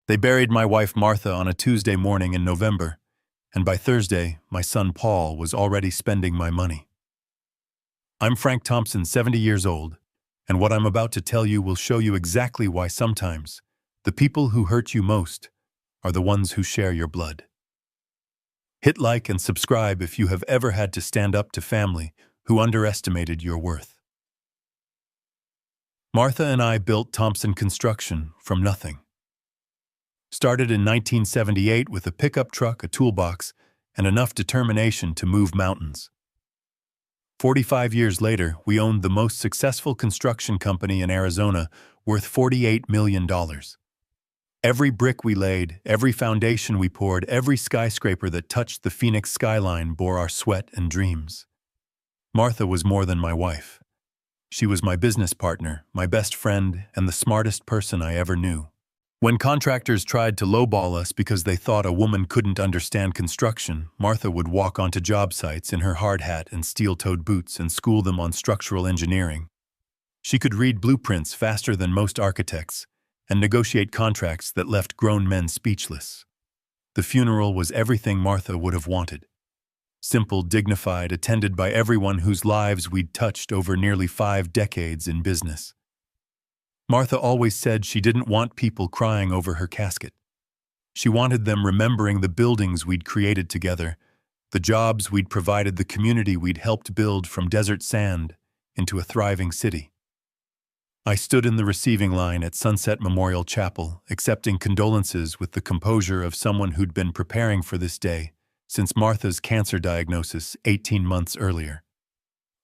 They buried my wife Martha on a Tuesday morning in November, and by Thursday, my son Paul was already spending my money. I'm Frank Thompson, 70 years old, and what I'm about to tell you will show you exactly why sometimes the people who hurt you most are the ones who share your blood. Hit like and subscribe if you have ever had to stand up to family who underestimated your worth. Martha and I built Thompson Construction from nothing. Started in 1978 with a pickup truck, a toolbox, and enough determination to move mountains. 45 years later, we owned the most successful construction company in Arizona, worth $48 million. Every brick we laid, every foundation we poured, every skyscraper that touched the Phoenix skyline bore our sweat and dreams. Martha was more than my wife. She was my business partner, my best friend, and the smartest person I ever knew. When contractors tried to lowball us because they thought a woman couldn't understand construction, Martha would walk onto job sites in her hard hat and steel-toed boots and school them on structural engineering. She could read blueprints faster than most architects and negotiate contracts that left grown men speechless. The funeral was everything Martha would have wanted. Simple, dignified, attended by everyone whose lives we'd touched over nearly 5 decades in business. Martha always said she didn't want people crying over her casket. She wanted them remembering the buildings we'd created together, the jobs we'd provided, the community we'd helped build from desert sand into a thriving city. I stood in the receiving line at Sunset Memorial Chapel, accepting condolences with the composure of someone who'd been preparing for this day since Martha's cancer diagnosis 18 months earlier.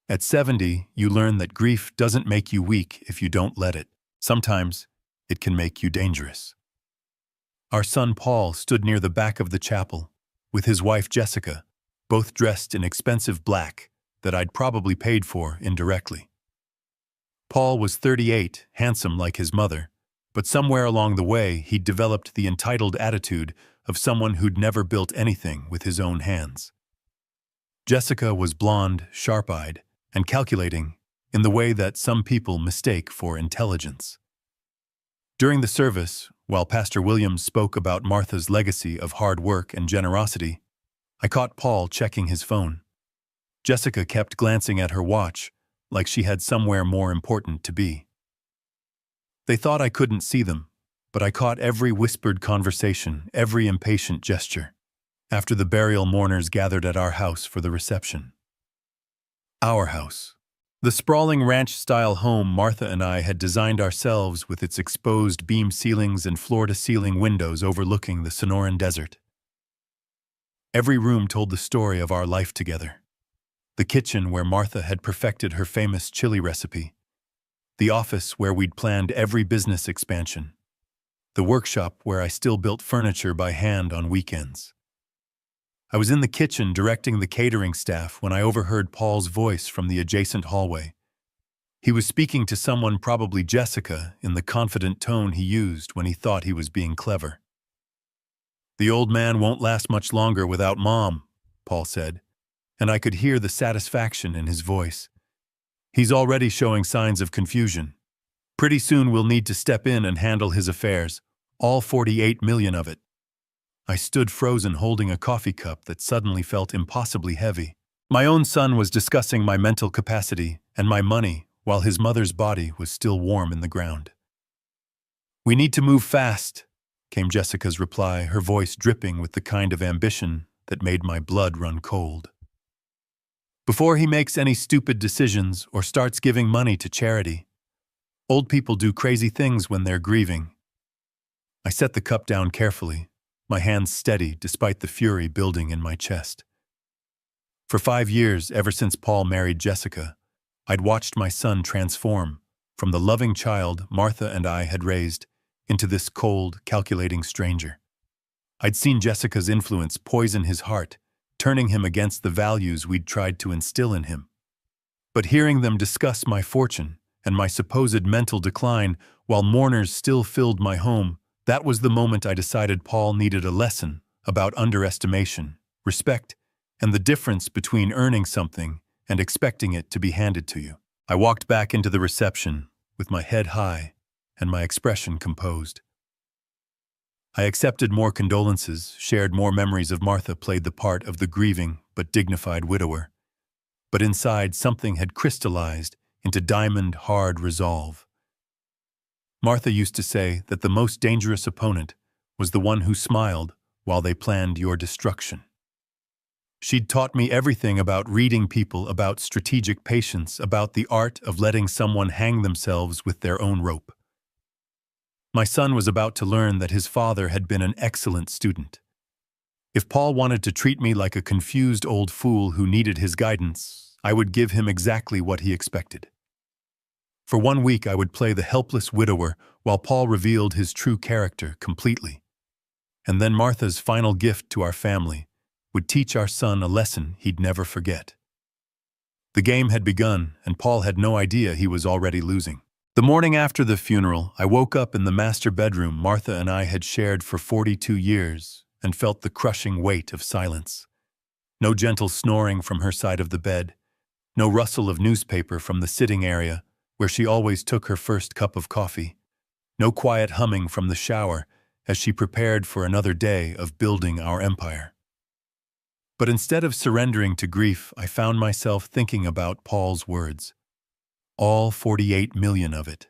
At 70, you learn that grief doesn't make you weak if you don't let it. Sometimes, it can make you dangerous. Our son Paul stood near the back of the chapel, with his wife Jessica, both dressed in expensive black that I'd probably paid for indirectly. Paul was 38, handsome like his mother, but somewhere along the way he'd developed the entitled attitude of someone who'd never built anything with his own hands. Jessica was blonde, sharp-eyed, and calculating in the way that some people mistake for intelligence. During the service, while Pastor Williams spoke about Martha's legacy of hard work and generosity, I caught Paul checking his phone. Jessica kept glancing at her watch, like she had somewhere more important to be. They thought I couldn't see them, but I caught every whispered conversation, every impatient gesture, after the burial mourners gathered at our house for the reception. Our house. The sprawling ranch-style home Martha and I had designed ourselves with its exposed beam ceilings and floor-to-ceiling windows overlooking the Sonoran Desert. Every room told the story of our life together. The kitchen where Martha had perfected her famous chili recipe. The office where we'd planned every business expansion. The workshop where I still built furniture by hand on weekends. I was in the kitchen directing the catering staff when I overheard Paul's voice from the adjacent hallway. He was speaking to someone, probably Jessica, in the confident tone he used when he thought he was being clever. "The old man won't last much longer without Mom," Paul said, and I could hear the satisfaction in his voice. "He's already showing signs of confusion. Pretty soon we'll need to step in and handle his affairs, all 48 million of it." I stood frozen, holding a coffee cup that suddenly felt impossibly heavy. My own son was discussing my mental capacity and my money while his mother's body was still warm in the ground. "We need to move fast," came Jessica's reply, her voice dripping with the kind of ambition that made my blood run cold. "Before he makes any stupid decisions or starts giving money to charity. Old people do crazy things when they're grieving." I set the cup down carefully, my hands steady despite the fury building in my chest. For 5 years, ever since Paul married Jessica, I'd watched my son transform from the loving child Martha and I had raised into this cold, calculating stranger. I'd seen Jessica's influence poison his heart, turning him against the values we'd tried to instill in him. But hearing them discuss my fortune and my supposed mental decline while mourners still filled my home, that was the moment I decided Paul needed a lesson about underestimation, respect, and the difference between earning something and expecting it to be handed to you. I walked back into the reception with my head high and my expression composed. I accepted more condolences, shared more memories of Martha, played the part of the grieving but dignified widower. But inside, something had crystallized into diamond-hard resolve. Martha used to say that the most dangerous opponent was the one who smiled while they planned your destruction. She'd taught me everything about reading people, about strategic patience, about the art of letting someone hang themselves with their own rope. My son was about to learn that his father had been an excellent student. If Paul wanted to treat me like a confused old fool who needed his guidance, I would give him exactly what he expected. For 1 week, I would play the helpless widower while Paul revealed his true character completely. And then Martha's final gift to our family would teach our son a lesson he'd never forget. The game had begun, and Paul had no idea he was already losing. The morning after the funeral, I woke up in the master bedroom Martha and I had shared for 42 years and felt the crushing weight of silence. No gentle snoring from her side of the bed, no rustle of newspaper from the sitting area where she always took her first cup of coffee, no quiet humming from the shower as she prepared for another day of building our empire. But instead of surrendering to grief, I found myself thinking about Paul's words. All 48 million of it.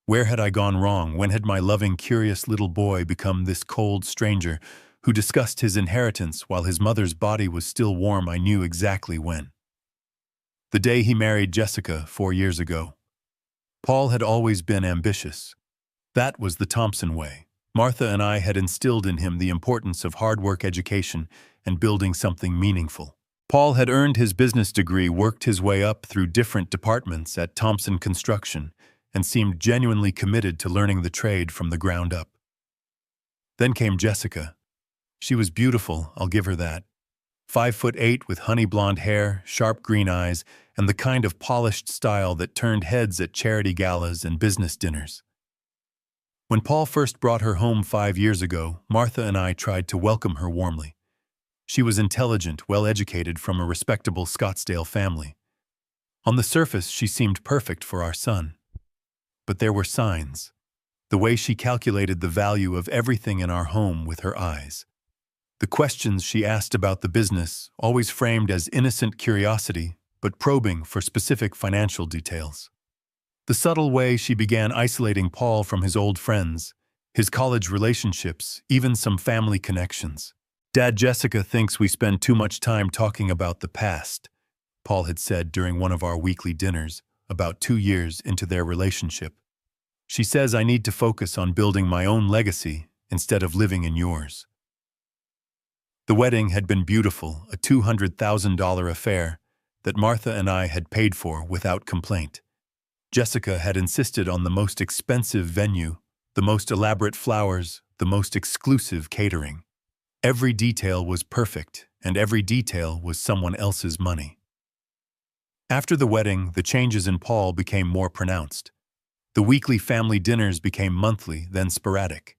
Where had I gone wrong? When had my loving, curious little boy become this cold stranger who discussed his inheritance while his mother's body was still warm? I knew exactly when. The day he married Jessica 4 years ago. Paul had always been ambitious. That was the Thompson way. Martha and I had instilled in him the importance of hard work, education, and building something meaningful. Paul had earned his business degree, worked his way up through different departments at Thompson Construction, and seemed genuinely committed to learning the trade from the ground up. Then came Jessica. She was beautiful, I'll give her that. 5'8" with honey blonde hair, sharp green eyes, and the kind of polished style that turned heads at charity galas and business dinners. When Paul first brought her home 5 years ago, Martha and I tried to welcome her warmly. She was intelligent, well-educated, from a respectable Scottsdale family. On the surface, she seemed perfect for our son. But there were signs. The way she calculated the value of everything in our home with her eyes. The questions she asked about the business, always framed as innocent curiosity, but probing for specific financial details. The subtle way she began isolating Paul from his old friends, his college relationships, even some family connections. Dad, Jessica thinks we spend too much time talking about the past, Paul had said during one of our weekly dinners, about 2 years into their relationship. She says I need to focus on building my own legacy instead of living in yours. The wedding had been beautiful, a $200,000 affair that Martha and I had paid for without complaint. Jessica had insisted on the most expensive venue, the most elaborate flowers, the most exclusive catering. Every detail was perfect, and every detail was someone else's money. After the wedding, the changes in Paul became more pronounced. The weekly family dinners became monthly, then sporadic.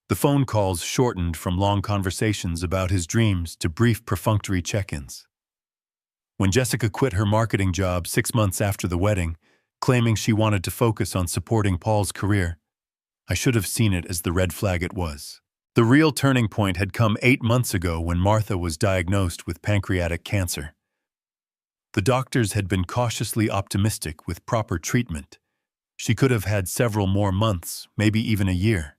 The phone calls shortened from long conversations about his dreams to brief perfunctory check-ins. When Jessica quit her marketing job 6 months after the wedding, claiming she wanted to focus on supporting Paul's career, I should have seen it as the red flag it was. The real turning point had come 8 months ago when Martha was diagnosed with pancreatic cancer. The doctors had been cautiously optimistic with proper treatment. She could have had several more months, maybe even a year.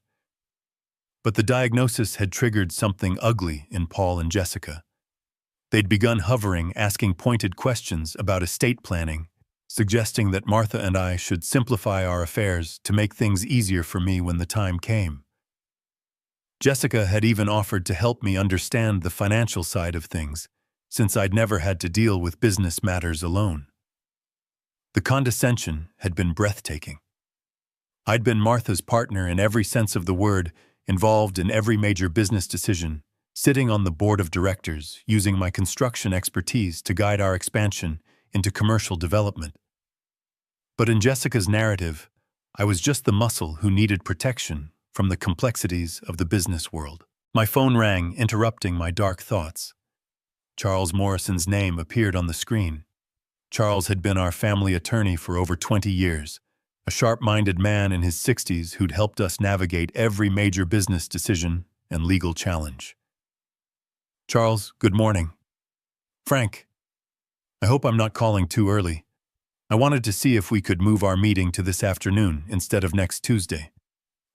But the diagnosis had triggered something ugly in Paul and Jessica. They'd begun hovering, asking pointed questions about estate planning, suggesting that Martha and I should simplify our affairs to make things easier for me when the time came. Jessica had even offered to help me understand the financial side of things, since I'd never had to deal with business matters alone. The condescension had been breathtaking. I'd been Martha's partner in every sense of the word, involved in every major business decision, sitting on the board of directors, using my construction expertise to guide our expansion into commercial development. But in Jessica's narrative, I was just the muscle who needed protection from the complexities of the business world. My phone rang, interrupting my dark thoughts. Charles Morrison's name appeared on the screen. Charles had been our family attorney for over 20 years, a sharp-minded man in his 60s who'd helped us navigate every major business decision and legal challenge. Charles, good morning. Frank, I hope I'm not calling too early. I wanted to see if we could move our meeting to this afternoon instead of next Tuesday.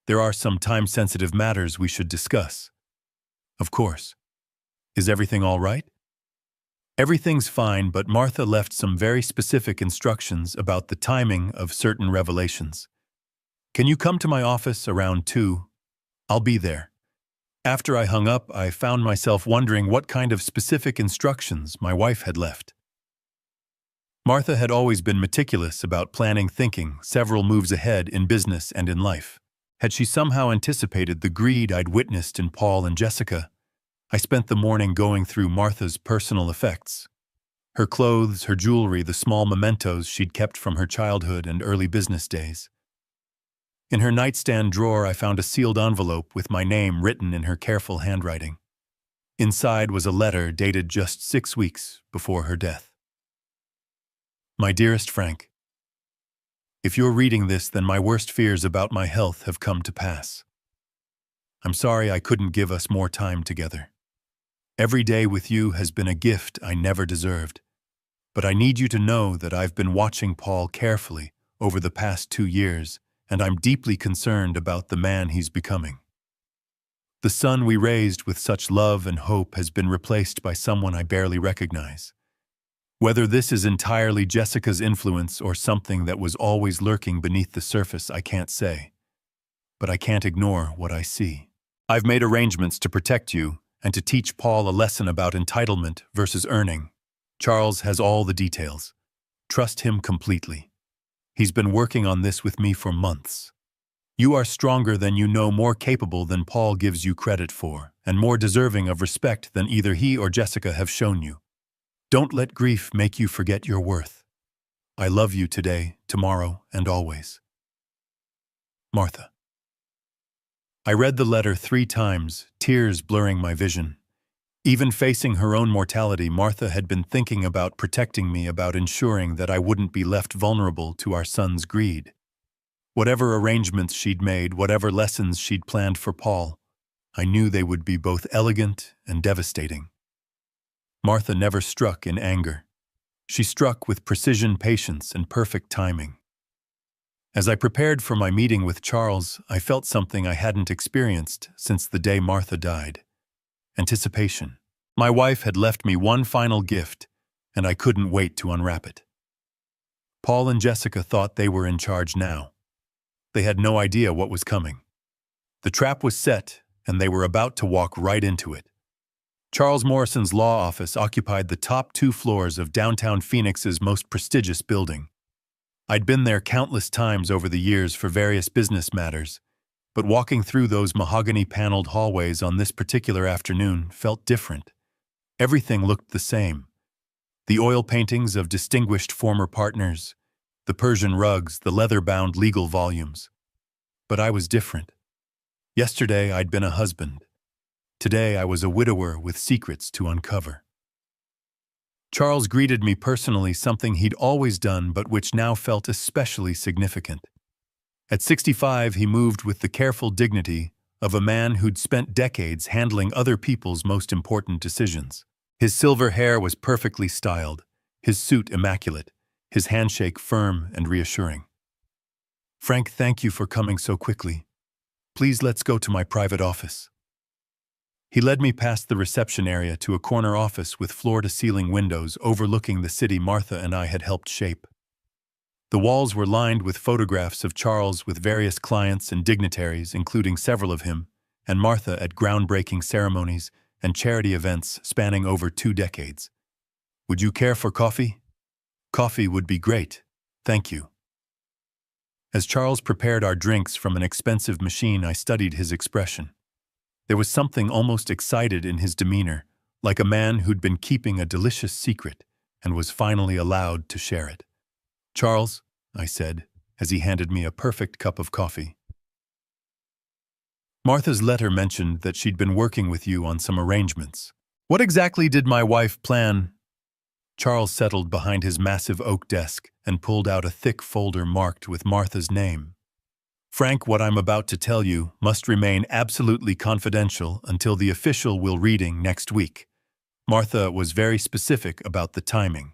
There are some time-sensitive matters we should discuss. Of course. Is everything all right? Everything's fine, but Martha left some very specific instructions about the timing of certain revelations. Can you come to my office around 2? I'll be there. After I hung up, I found myself wondering what kind of specific instructions my wife had left. Martha had always been meticulous about planning, thinking several moves ahead in business and in life. Had she somehow anticipated the greed I'd witnessed in Paul and Jessica? I spent the morning going through Martha's personal effects. Her clothes, her jewelry, the small mementos she'd kept from her childhood and early business days. In her nightstand drawer, I found a sealed envelope with my name written in her careful handwriting. Inside was a letter dated just 6 weeks before her death. My dearest Frank, if you're reading this, then my worst fears about my health have come to pass. I'm sorry I couldn't give us more time together. Every day with you has been a gift I never deserved. But I need you to know that I've been watching Paul carefully over the past 2 years, and I'm deeply concerned about the man he's becoming. The son we raised with such love and hope has been replaced by someone I barely recognize. Whether this is entirely Jessica's influence or something that was always lurking beneath the surface, I can't say. But I can't ignore what I see. I've made arrangements to protect you and to teach Paul a lesson about entitlement versus earning. Charles has all the details. Trust him completely. He's been working on this with me for months. You are stronger than you know, more capable than Paul gives you credit for, and more deserving of respect than either he or Jessica have shown you. Don't let grief make you forget your worth. I love you today, tomorrow, and always. Martha. I read the letter 3 times, tears blurring my vision. Even facing her own mortality, Martha had been thinking about protecting me, about ensuring that I wouldn't be left vulnerable to our son's greed. Whatever arrangements she'd made, whatever lessons she'd planned for Paul, I knew they would be both elegant and devastating. Martha never struck in anger. She struck with precision, patience, and perfect timing. As I prepared for my meeting with Charles, I felt something I hadn't experienced since the day Martha died. Anticipation. My wife had left me one final gift, and I couldn't wait to unwrap it. Paul and Jessica thought they were in charge now. They had no idea what was coming. The trap was set, and they were about to walk right into it. Charles Morrison's law office occupied the top 2 floors of downtown Phoenix's most prestigious building. I'd been there countless times over the years for various business matters, but walking through those mahogany-paneled hallways on this particular afternoon felt different. Everything looked the same. The oil paintings of distinguished former partners, the Persian rugs, the leather-bound legal volumes. But I was different. Yesterday I'd been a husband. Today I was a widower with secrets to uncover. Charles greeted me personally, something he'd always done but which now felt especially significant. At 65, he moved with the careful dignity of a man who'd spent decades handling other people's most important decisions. His silver hair was perfectly styled, his suit immaculate, his handshake firm and reassuring. Frank, thank you for coming so quickly. Please let's go to my private office. He led me past the reception area to a corner office with floor-to-ceiling windows overlooking the city Martha and I had helped shape. The walls were lined with photographs of Charles with various clients and dignitaries, including several of him, and Martha at groundbreaking ceremonies and charity events spanning over 2 decades. Would you care for coffee? Coffee would be great, thank you. As Charles prepared our drinks from an expensive machine, I studied his expression. There was something almost excited in his demeanor, like a man who'd been keeping a delicious secret and was finally allowed to share it. Charles, I said, as he handed me a perfect cup of coffee. Martha's letter mentioned that she'd been working with you on some arrangements. What exactly did my wife plan? Charles settled behind his massive oak desk and pulled out a thick folder marked with Martha's name. Frank, what I'm about to tell you must remain absolutely confidential until the official will reading next week. Martha was very specific about the timing.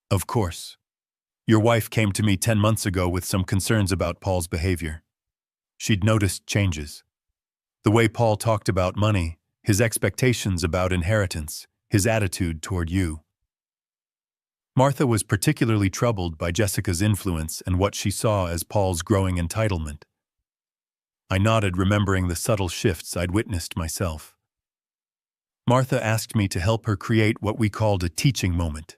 Of course. Your wife came to me 10 months ago with some concerns about Paul's behavior. She'd noticed changes. The way Paul talked about money, his expectations about inheritance, his attitude toward you. Martha was particularly troubled by Jessica's influence and what she saw as Paul's growing entitlement. I nodded, remembering the subtle shifts I'd witnessed myself. Martha asked me to help her create what we called a teaching moment.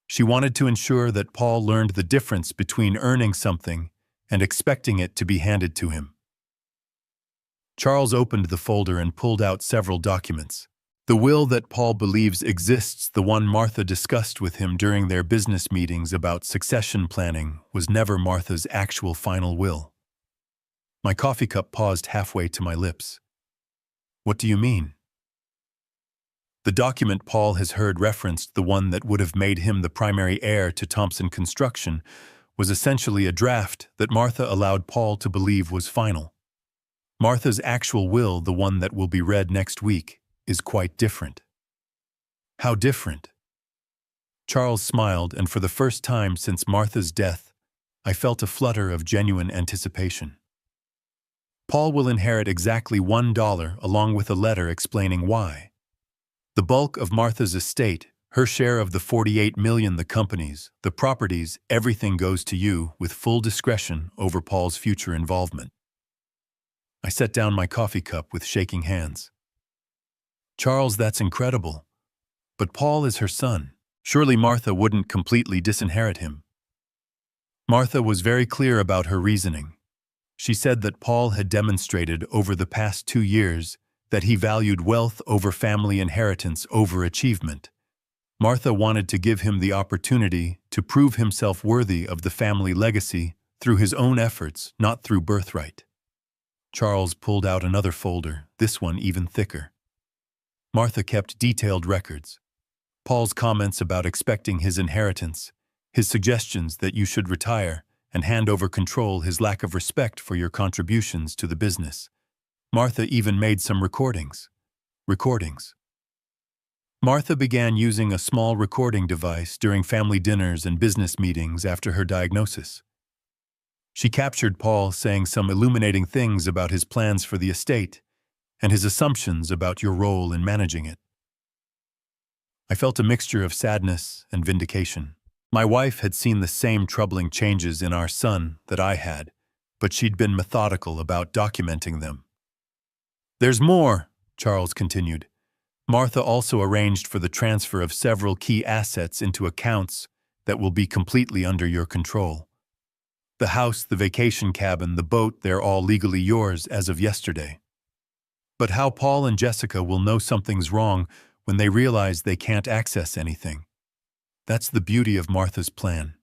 She wanted to ensure that Paul learned the difference between earning something and expecting it to be handed to him. Charles opened the folder and pulled out several documents. The will that Paul believes exists, the one Martha discussed with him during their business meetings about succession planning, was never Martha's actual final will. My coffee cup paused halfway to my lips. What do you mean? The document Paul has heard referenced, the one that would have made him the primary heir to Thompson Construction, was essentially a draft that Martha allowed Paul to believe was final. Martha's actual will, the one that will be read next week, is quite different. How different? Charles smiled, and for the first time since Martha's death, I felt a flutter of genuine anticipation. Paul will inherit exactly $1 along with a letter explaining why. The bulk of Martha's estate, her share of the $48 million, the companies, the properties, everything goes to you with full discretion over Paul's future involvement. I set down my coffee cup with shaking hands. Charles, that's incredible. But Paul is her son. Surely Martha wouldn't completely disinherit him. Martha was very clear about her reasoning. She said that Paul had demonstrated over the past 2 years that he valued wealth over family inheritance over achievement. Martha wanted to give him the opportunity to prove himself worthy of the family legacy through his own efforts, not through birthright. Charles pulled out another folder, this one even thicker. Martha kept detailed records. Paul's comments about expecting his inheritance, his suggestions that you should retire and hand over control, his lack of respect for your contributions to the business. Martha even made some recordings. Martha began using a small recording device during family dinners and business meetings after her diagnosis. She captured Paul saying some illuminating things about his plans for the estate and his assumptions about your role in managing it. I felt a mixture of sadness and vindication. My wife had seen the same troubling changes in our son that I had, but she'd been methodical about documenting them. There's more, Charles continued. Martha also arranged for the transfer of several key assets into accounts that will be completely under your control. The house, the vacation cabin, the boat, they're all legally yours as of yesterday. But how Paul and Jessica will know something's wrong when they realize they can't access anything. That's the beauty of Martha's plan.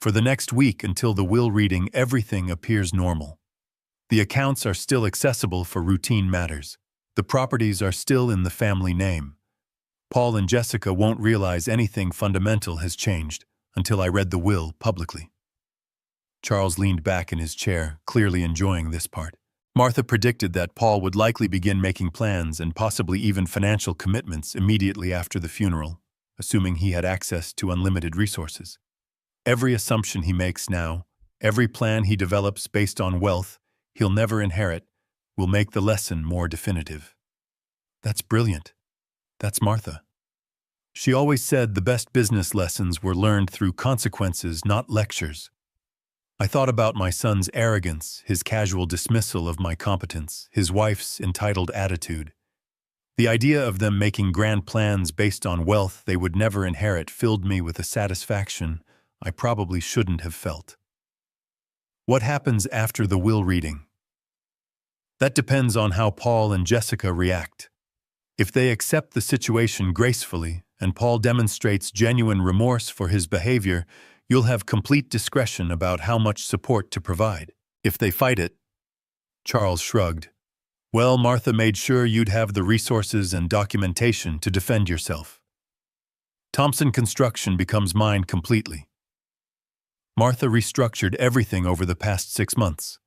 For the next week until the will reading, everything appears normal. The accounts are still accessible for routine matters. The properties are still in the family name. Paul and Jessica won't realize anything fundamental has changed until I read the will publicly. Charles leaned back in his chair, clearly enjoying this part. Martha predicted that Paul would likely begin making plans and possibly even financial commitments immediately after the funeral, assuming he had access to unlimited resources. Every assumption he makes now, every plan he develops based on wealth he'll never inherit, will make the lesson more definitive. That's brilliant. That's Martha. She always said the best business lessons were learned through consequences, not lectures. I thought about my son's arrogance, his casual dismissal of my competence, his wife's entitled attitude. The idea of them making grand plans based on wealth they would never inherit filled me with a satisfaction I probably shouldn't have felt. What happens after the will reading? That depends on how Paul and Jessica react. If they accept the situation gracefully and Paul demonstrates genuine remorse for his behavior, you'll have complete discretion about how much support to provide. If they fight it, Charles shrugged. Well, Martha made sure you'd have the resources and documentation to defend yourself. Thompson Construction becomes mine completely. Martha restructured everything over the past 6 months.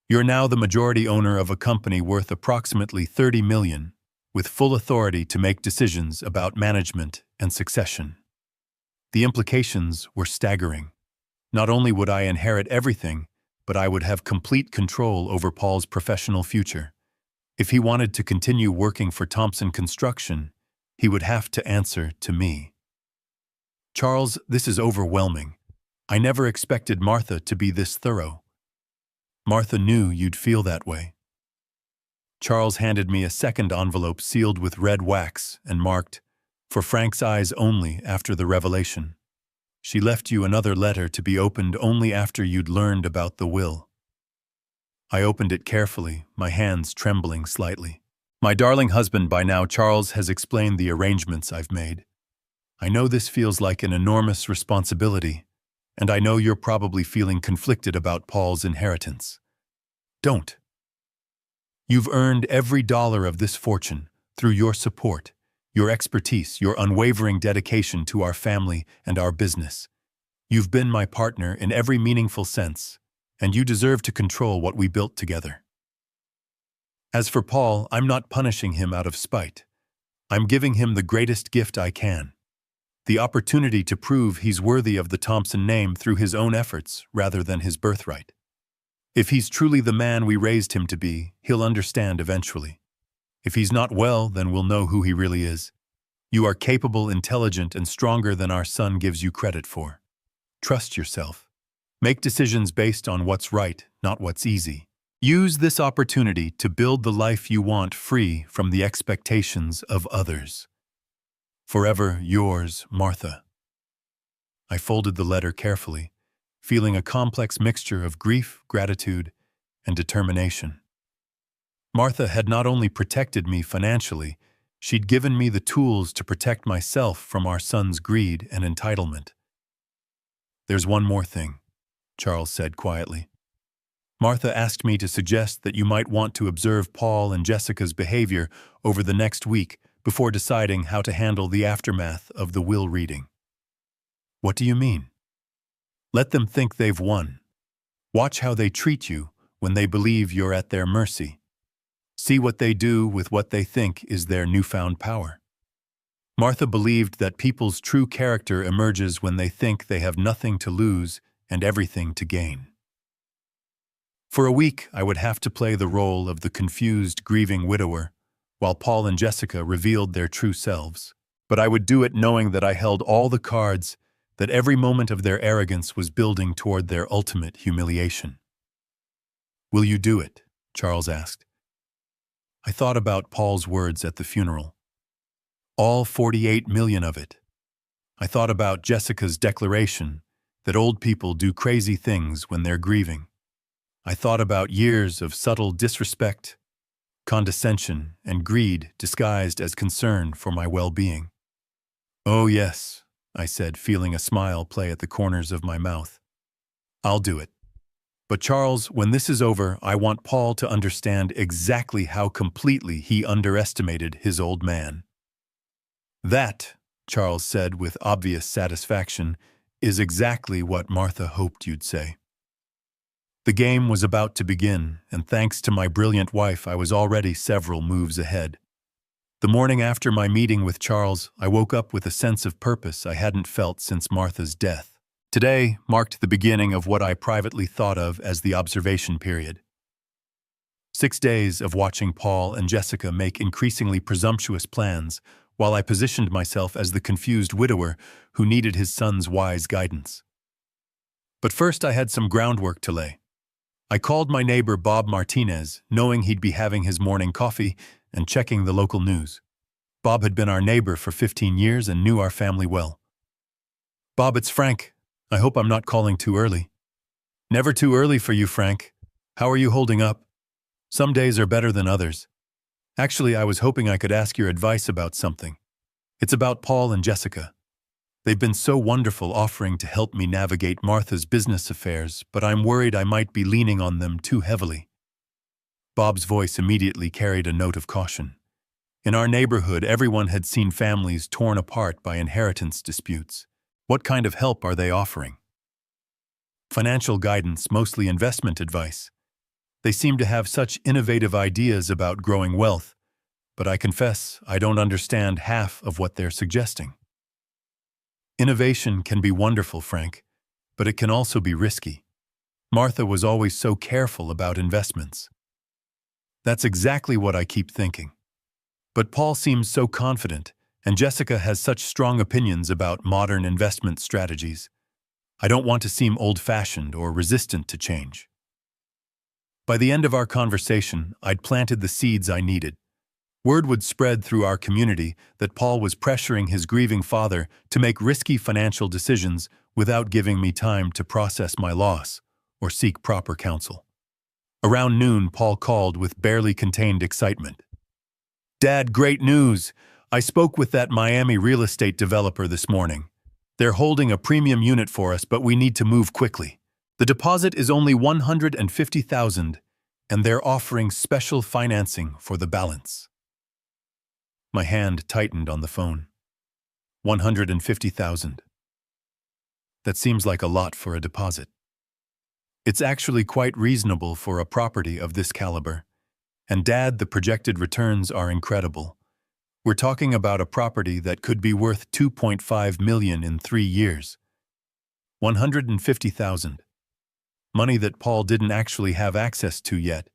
You're now the majority owner of a company worth approximately $30 million, with full authority to make decisions about management and succession. The implications were staggering. Not only would I inherit everything, but I would have complete control over Paul's professional future. If he wanted to continue working for Thompson Construction, he would have to answer to me. Charles, this is overwhelming. I never expected Martha to be this thorough. Martha knew you'd feel that way. Charles handed me a second envelope sealed with red wax and marked, "For Frank's eyes only after the revelation." She left you another letter to be opened only after you'd learned about the will. I opened it carefully, my hands trembling slightly. My darling husband, by now Charles has explained the arrangements I've made. I know this feels like an enormous responsibility, and I know you're probably feeling conflicted about Paul's inheritance. Don't. You've earned every dollar of this fortune through your support, your expertise, your unwavering dedication to our family and our business. You've been my partner in every meaningful sense, and you deserve to control what we built together. As for Paul, I'm not punishing him out of spite. I'm giving him the greatest gift I can. The opportunity to prove he's worthy of the Thompson name through his own efforts rather than his birthright. If he's truly the man we raised him to be, he'll understand eventually. If he's not well, then we'll know who he really is. You are capable, intelligent, and stronger than our son gives you credit for. Trust yourself. Make decisions based on what's right, not what's easy. Use this opportunity to build the life you want free from the expectations of others. Forever yours, Martha. I folded the letter carefully, feeling a complex mixture of grief, gratitude, and determination. Martha had not only protected me financially, she'd given me the tools to protect myself from our son's greed and entitlement. There's one more thing, Charles said quietly. Martha asked me to suggest that you might want to observe Paul and Jessica's behavior over the next week before deciding how to handle the aftermath of the will reading. What do you mean? Let them think they've won. Watch how they treat you when they believe you're at their mercy. See what they do with what they think is their newfound power. Martha believed that people's true character emerges when they think they have nothing to lose and everything to gain. For a week, I would have to play the role of the confused, grieving widower, while Paul and Jessica revealed their true selves. But I would do it knowing that I held all the cards, that every moment of their arrogance was building toward their ultimate humiliation. Will you do it? Charles asked. I thought about Paul's words at the funeral. All 48 million of it. I thought about Jessica's declaration that old people do crazy things when they're grieving. I thought about years of subtle disrespect, condescension, and greed disguised as concern for my well-being. Oh yes, I said, feeling a smile play at the corners of my mouth. I'll do it. But Charles, when this is over, I want Paul to understand exactly how completely he underestimated his old man. That, Charles said with obvious satisfaction, is exactly what Martha hoped you'd say. The game was about to begin, and thanks to my brilliant wife, I was already several moves ahead. The morning after my meeting with Charles, I woke up with a sense of purpose I hadn't felt since Martha's death. Today marked the beginning of what I privately thought of as the observation period. 6 days of watching Paul and Jessica make increasingly presumptuous plans, while I positioned myself as the confused widower who needed his son's wise guidance. But first I had some groundwork to lay. I called my neighbor Bob Martinez, knowing he'd be having his morning coffee and checking the local news. Bob had been our neighbor for 15 years and knew our family well. Bob, it's Frank. I hope I'm not calling too early. Never too early for you, Frank. How are you holding up? Some days are better than others. Actually, I was hoping I could ask your advice about something. It's about Paul and Jessica. They've been so wonderful offering to help me navigate Martha's business affairs, but I'm worried I might be leaning on them too heavily. Bob's voice immediately carried a note of caution. In our neighborhood, everyone had seen families torn apart by inheritance disputes. What kind of help are they offering? Financial guidance, mostly investment advice. They seem to have such innovative ideas about growing wealth, but I confess I don't understand half of what they're suggesting. Innovation can be wonderful, Frank, but it can also be risky. Martha was always so careful about investments. That's exactly what I keep thinking. But Paul seems so confident, and Jessica has such strong opinions about modern investment strategies. I don't want to seem old-fashioned or resistant to change. By the end of our conversation, I'd planted the seeds I needed. Word would spread through our community that Paul was pressuring his grieving father to make risky financial decisions without giving me time to process my loss or seek proper counsel. Around noon, Paul called with barely contained excitement. "Dad, great news! I spoke with that Miami real estate developer this morning. They're holding a premium unit for us, but we need to move quickly. The deposit is only $150,000, and they're offering special financing for the balance." My hand tightened on the phone. $150,000. That seems like a lot for a deposit. It's actually quite reasonable for a property of this caliber. And Dad, the projected returns are incredible. We're talking about a property that could be worth $2.5 million in 3 years. $150,000. Money that Paul didn't actually have access to yet,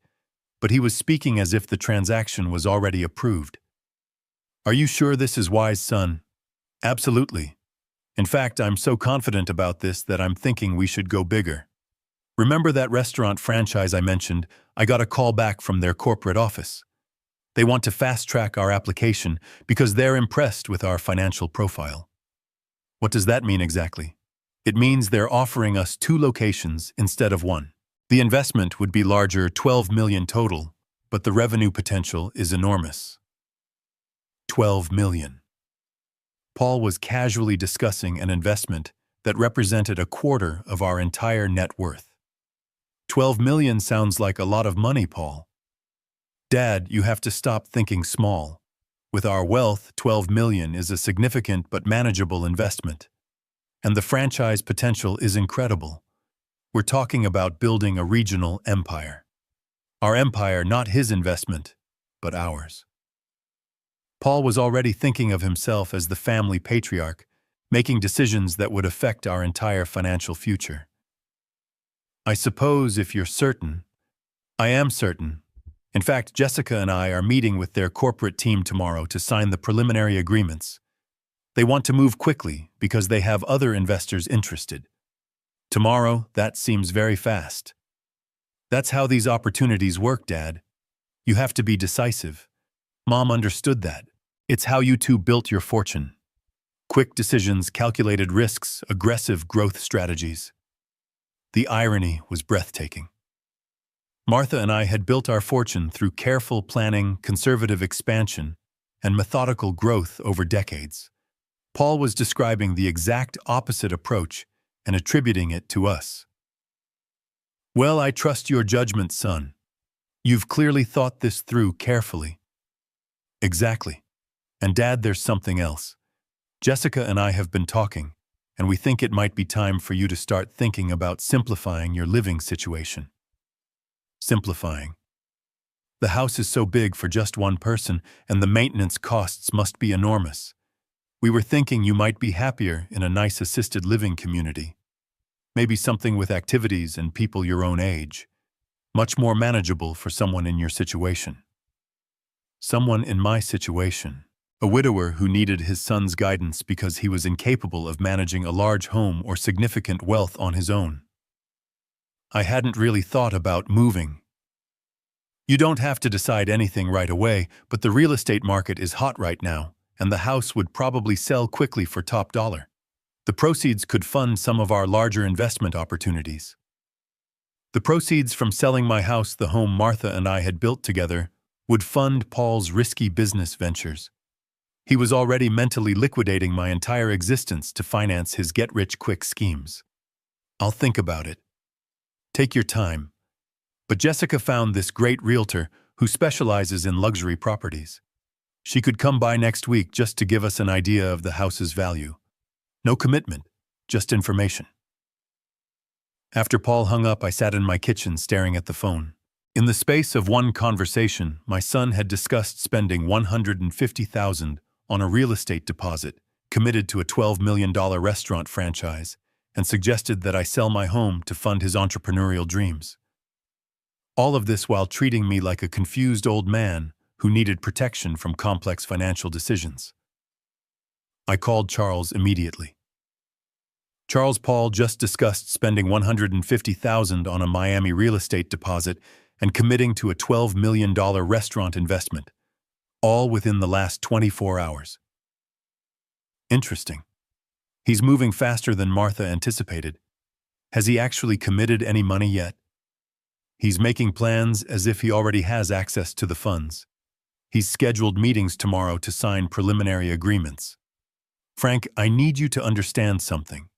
but he was speaking as if the transaction was already approved. "Are you sure this is wise, son?" "Absolutely. In fact, I'm so confident about this that I'm thinking we should go bigger. Remember that restaurant franchise I mentioned? I got a call back from their corporate office. They want to fast-track our application because they're impressed with our financial profile." "What does that mean exactly?" "It means they're offering us 2 locations instead of 1. The investment would be larger, $12 million total, but the revenue potential is enormous." $12 million. Paul was casually discussing an investment that represented a quarter of our entire net worth. $12 million sounds like a lot of money, Paul. "Dad, you have to stop thinking small. With our wealth, $12 million is a significant but manageable investment. And the franchise potential is incredible. We're talking about building a regional empire. Our empire, not his investment, but ours." Paul was already thinking of himself as the family patriarch, making decisions that would affect our entire financial future. "I suppose if you're certain." "I am certain. In fact, Jessica and I are meeting with their corporate team tomorrow to sign the preliminary agreements. They want to move quickly because they have other investors interested." "Tomorrow? That seems very fast." "That's how these opportunities work, Dad. You have to be decisive. Mom understood that. It's how you two built your fortune. Quick decisions, calculated risks, aggressive growth strategies." The irony was breathtaking. Martha and I had built our fortune through careful planning, conservative expansion, and methodical growth over decades. Paul was describing the exact opposite approach and attributing it to us. "Well, I trust your judgment, son. You've clearly thought this through carefully." "Exactly. And Dad, there's something else. Jessica and I have been talking, and we think it might be time for you to start thinking about simplifying your living situation." "Simplifying?" "The house is so big for just one person, and the maintenance costs must be enormous. We were thinking you might be happier in a nice assisted living community. Maybe something with activities and people your own age. Much more manageable for someone in your situation." Someone in my situation. A widower who needed his son's guidance because he was incapable of managing a large home or significant wealth on his own. I hadn't really thought about moving. "You don't have to decide anything right away, but the real estate market is hot right now, and the house would probably sell quickly for top dollar. The proceeds could fund some of our larger investment opportunities." The proceeds from selling my house, the home Martha and I had built together, would fund Paul's risky business ventures. He was already mentally liquidating my entire existence to finance his get-rich-quick schemes. "I'll think about it." "Take your time." But Jessica found this great realtor who specializes in luxury properties. She could come by next week just to give us an idea of the house's value. No commitment, just information. After Paul hung up, I sat in my kitchen staring at the phone. In the space of one conversation, my son had discussed spending $150,000 on a real estate deposit, committed to a $12 million restaurant franchise, and suggested that I sell my home to fund his entrepreneurial dreams. All of this while treating me like a confused old man who needed protection from complex financial decisions. I called Charles immediately. Charles, Paul just discussed spending $150,000 on a Miami real estate deposit and committing to a $12 million restaurant investment, all within the last 24 hours. Interesting. He's moving faster than Martha anticipated. Has he actually committed any money yet? He's making plans as if he already has access to the funds. He's scheduled meetings tomorrow to sign preliminary agreements. Frank, I need you to understand something.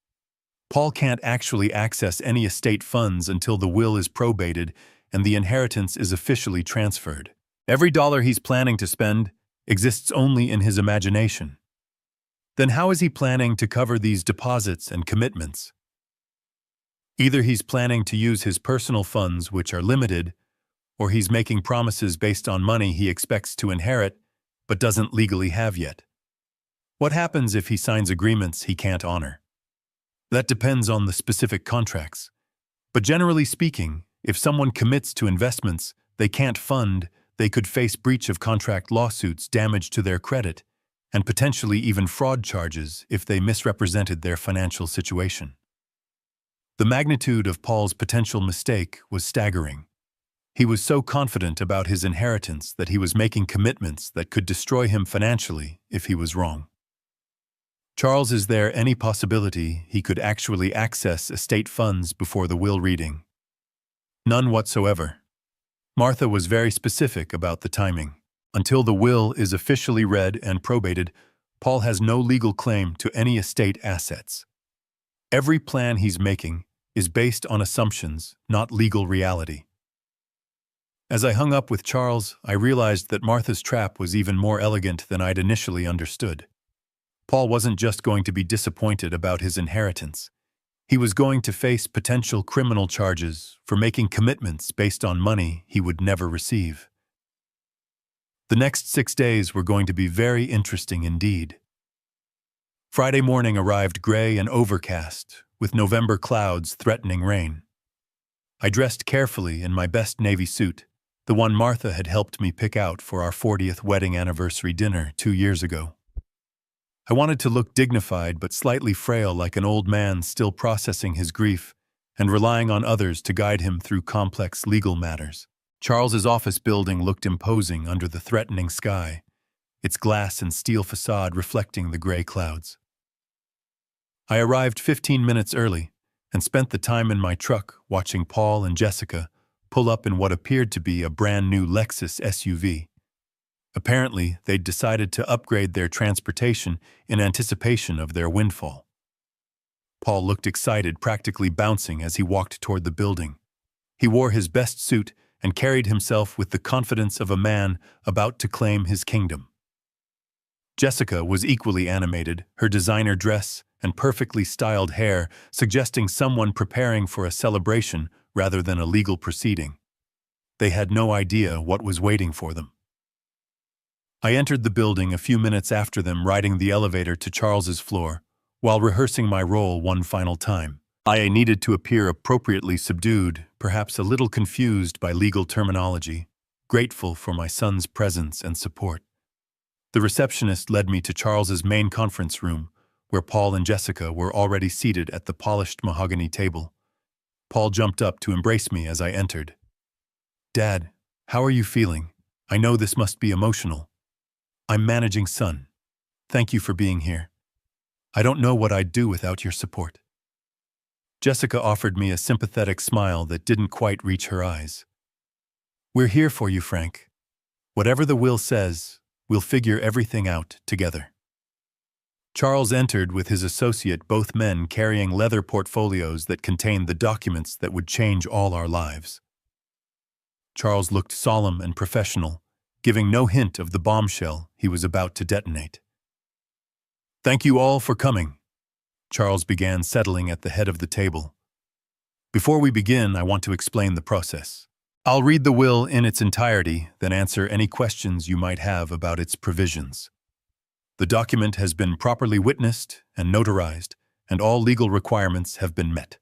Paul can't actually access any estate funds until the will is probated and the inheritance is officially transferred. Every dollar he's planning to spend exists only in his imagination. Then how is he planning to cover these deposits and commitments? Either he's planning to use his personal funds, which are limited, or he's making promises based on money he expects to inherit but doesn't legally have yet. What happens if he signs agreements he can't honor? That depends on the specific contracts. But generally speaking, if someone commits to investments they can't fund, they could face breach of contract lawsuits, damage to their credit, and potentially even fraud charges if they misrepresented their financial situation. The magnitude of Paul's potential mistake was staggering. He was so confident about his inheritance that he was making commitments that could destroy him financially if he was wrong. Charles, is there any possibility he could actually access estate funds before the will reading? None whatsoever. Martha was very specific about the timing. Until the will is officially read and probated, Paul has no legal claim to any estate assets. Every plan he's making is based on assumptions, not legal reality. As I hung up with Charles, I realized that Martha's trap was even more elegant than I'd initially understood. Paul wasn't just going to be disappointed about his inheritance. He was going to face potential criminal charges for making commitments based on money he would never receive. The next 6 days were going to be very interesting indeed. Friday morning arrived gray and overcast, with November clouds threatening rain. I dressed carefully in my best navy suit, the one Martha had helped me pick out for our 40th wedding anniversary dinner 2 years ago. I wanted to look dignified but slightly frail, like an old man still processing his grief and relying on others to guide him through complex legal matters. Charles's office building looked imposing under the threatening sky, its glass and steel facade reflecting the gray clouds. I arrived 15 minutes early and spent the time in my truck watching Paul and Jessica pull up in what appeared to be a brand new Lexus SUV. Apparently, they'd decided to upgrade their transportation in anticipation of their windfall. Paul looked excited, practically bouncing as he walked toward the building. He wore his best suit and carried himself with the confidence of a man about to claim his kingdom. Jessica was equally animated, her designer dress and perfectly styled hair suggesting someone preparing for a celebration rather than a legal proceeding. They had no idea what was waiting for them. I entered the building a few minutes after them, riding the elevator to Charles's floor, while rehearsing my role one final time. I needed to appear appropriately subdued, perhaps a little confused by legal terminology, grateful for my son's presence and support. The receptionist led me to Charles's main conference room, where Paul and Jessica were already seated at the polished mahogany table. Paul jumped up to embrace me as I entered. "Dad, how are you feeling? I know this must be emotional." "I'm managing, son. Thank you for being here. I don't know what I'd do without your support." Jessica offered me a sympathetic smile that didn't quite reach her eyes. "We're here for you, Frank. Whatever the will says, we'll figure everything out together." Charles entered with his associate, both men carrying leather portfolios that contained the documents that would change all our lives. Charles looked solemn and professional, giving no hint of the bombshell he was about to detonate. "Thank you all for coming," Charles began, settling at the head of the table. "Before we begin, I want to explain the process. I'll read the will in its entirety, then answer any questions you might have about its provisions. The document has been properly witnessed and notarized, and all legal requirements have been met."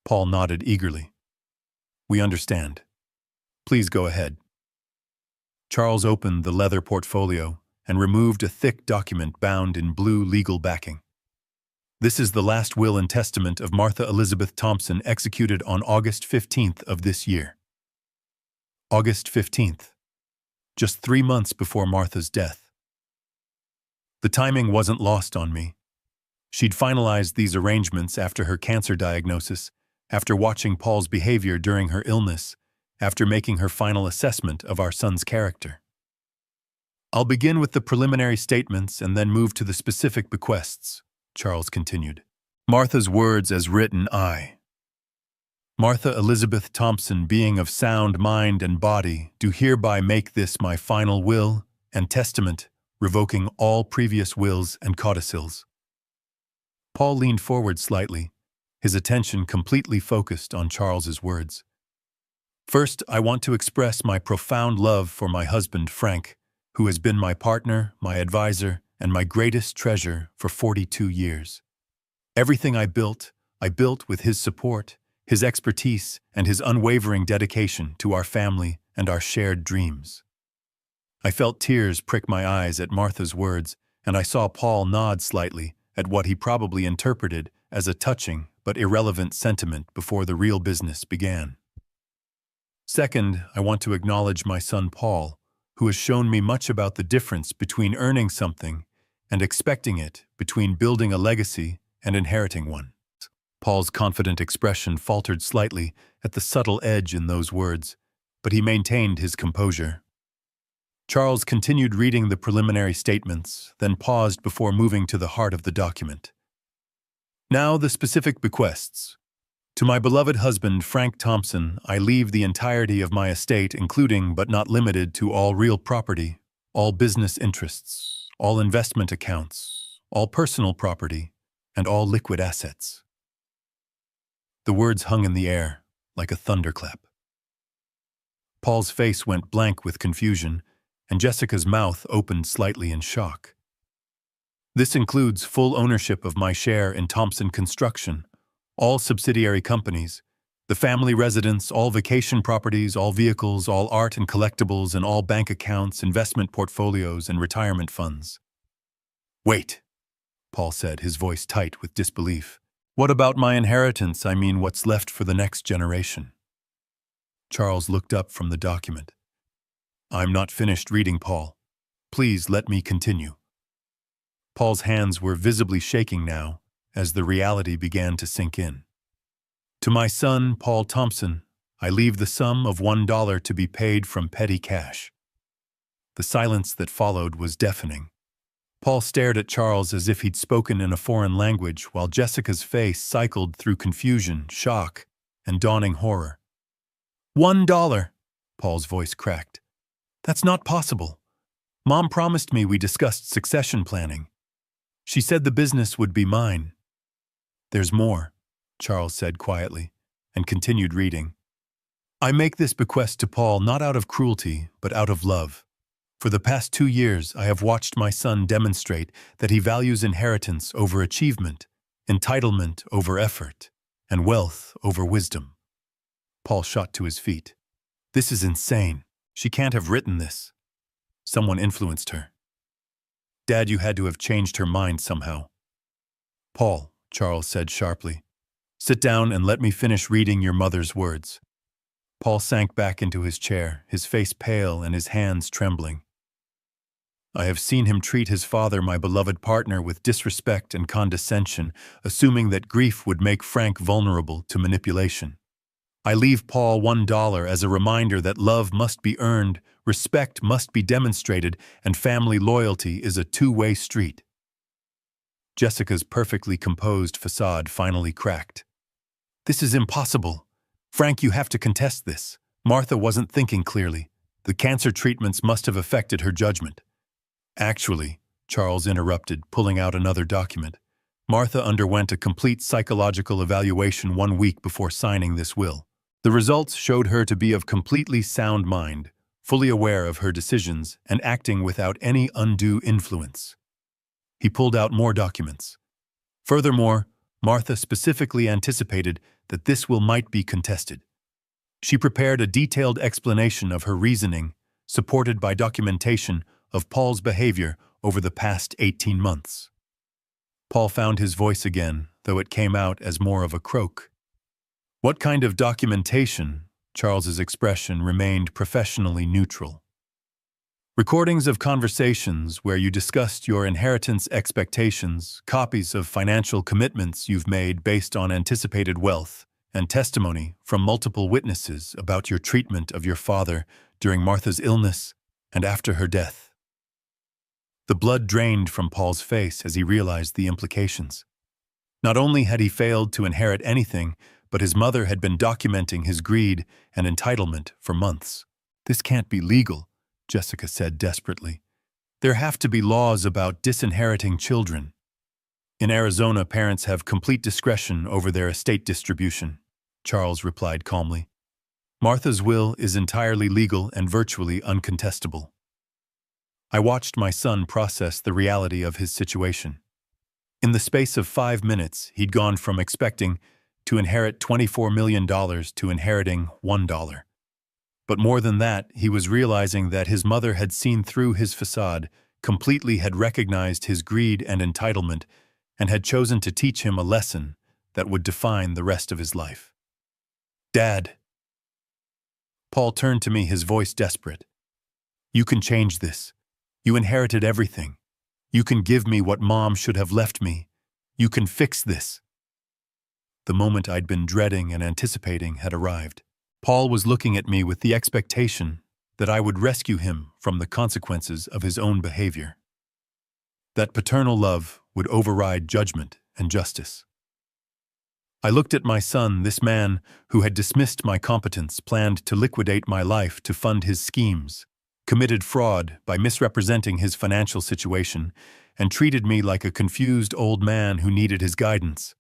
Paul nodded eagerly. "We understand. Please go ahead." Charles opened the leather portfolio and removed a thick document bound in blue legal backing. "This is the last will and testament of Martha Elizabeth Thompson, executed on August 15th of this year." August 15th, just 3 months before Martha's death. The timing wasn't lost on me. She'd finalized these arrangements after her cancer diagnosis, after watching Paul's behavior during her illness, after making her final assessment of our son's character. "I'll begin with the preliminary statements and then move to the specific bequests," Charles continued. "Martha's words as written, I, Martha Elizabeth Thompson, being of sound mind and body, do hereby make this my final will and testament, revoking all previous wills and codicils." Paul leaned forward slightly, his attention completely focused on Charles's words. "First, I want to express my profound love for my husband, Frank, who has been my partner, my advisor, and my greatest treasure for 42 years. Everything I built with his support, his expertise, and his unwavering dedication to our family and our shared dreams." I felt tears prick my eyes at Martha's words, and I saw Paul nod slightly at what he probably interpreted as a touching but irrelevant sentiment before the real business began. "Second, I want to acknowledge my son Paul, who has shown me much about the difference between earning something and expecting it, between building a legacy and inheriting one." Paul's confident expression faltered slightly at the subtle edge in those words, but he maintained his composure. Charles continued reading the preliminary statements, then paused before moving to the heart of the document. "Now the specific bequests. To my beloved husband, Frank Thompson, I leave the entirety of my estate, including but not limited to all real property, all business interests, all investment accounts, all personal property, and all liquid assets." The words hung in the air like a thunderclap. Paul's face went blank with confusion, and Jessica's mouth opened slightly in shock. "This includes full ownership of my share in Thompson Construction, all subsidiary companies, the family residence, all vacation properties, all vehicles, all art and collectibles, and all bank accounts, investment portfolios, and retirement funds." "Wait," Paul said, his voice tight with disbelief. "What about my inheritance? I mean, what's left for the next generation?" Charles looked up from the document. "I'm not finished reading, Paul. Please let me continue." Paul's hands were visibly shaking now as the reality began to sink in. "To my son, Paul Thompson, I leave the sum of $1 to be paid from petty cash." The silence that followed was deafening. Paul stared at Charles as if he'd spoken in a foreign language, while Jessica's face cycled through confusion, shock, and dawning horror. $1, Paul's voice cracked. "That's not possible. Mom promised me we discussed succession planning. She said the business would be mine." "There's more," Charles said quietly, and continued reading. "I make this bequest to Paul not out of cruelty, but out of love. For the past 2 years, I have watched my son demonstrate that he values inheritance over achievement, entitlement over effort, and wealth over wisdom." Paul shot to his feet. "This is insane. She can't have written this. Someone influenced her." "Dad, you had to have changed her mind somehow." "Paul," Charles said sharply, "sit down and let me finish reading your mother's words." Paul sank back into his chair, his face pale and his hands trembling. "I have seen him treat his father, my beloved partner, with disrespect and condescension, assuming that grief would make Frank vulnerable to manipulation. I leave Paul $1 as a reminder that love must be earned, respect must be demonstrated, and family loyalty is a two-way street." Jessica's perfectly composed facade finally cracked. "This is impossible. Frank, you have to contest this. Martha wasn't thinking clearly. The cancer treatments must have affected her judgment. Actually, Charles interrupted, pulling out another document. Martha underwent a complete psychological evaluation 1 week before signing this will. The results showed her to be of completely sound mind, fully aware of her decisions, and acting without any undue influence. He pulled out more documents. Furthermore, Martha specifically anticipated that this will might be contested. She prepared a detailed explanation of her reasoning, supported by documentation of Paul's behavior over the past 18 months. Paul found his voice again, though it came out as more of a croak. What kind of documentation? Charles's expression remained professionally neutral. Recordings of conversations where you discussed your inheritance expectations, copies of financial commitments you've made based on anticipated wealth, and testimony from multiple witnesses about your treatment of your father during Martha's illness and after her death. The blood drained from Paul's face as he realized the implications. Not only had he failed to inherit anything, but his mother had been documenting his greed and entitlement for months. "This can't be legal," Jessica said desperately. "There have to be laws about disinheriting children." "In Arizona, parents have complete discretion over their estate distribution," Charles replied calmly. "Martha's will is entirely legal and virtually uncontestable." I watched my son process the reality of his situation. In the space of 5 minutes, he'd gone from expecting to inherit $24 million to inheriting $1. But more than that, he was realizing that his mother had seen through his facade, completely had recognized his greed and entitlement, and had chosen to teach him a lesson that would define the rest of his life. "Dad." Paul turned to me, his voice desperate. "You can change this. You inherited everything. You can give me what Mom should have left me. You can fix this." The moment I'd been dreading and anticipating had arrived. Paul was looking at me with the expectation that I would rescue him from the consequences of his own behavior. That paternal love would override judgment and justice. I looked at my son, this man who had dismissed my competence, planned to liquidate my life to fund his schemes, committed fraud by misrepresenting his financial situation, and treated me like a confused old man who needed his guidance.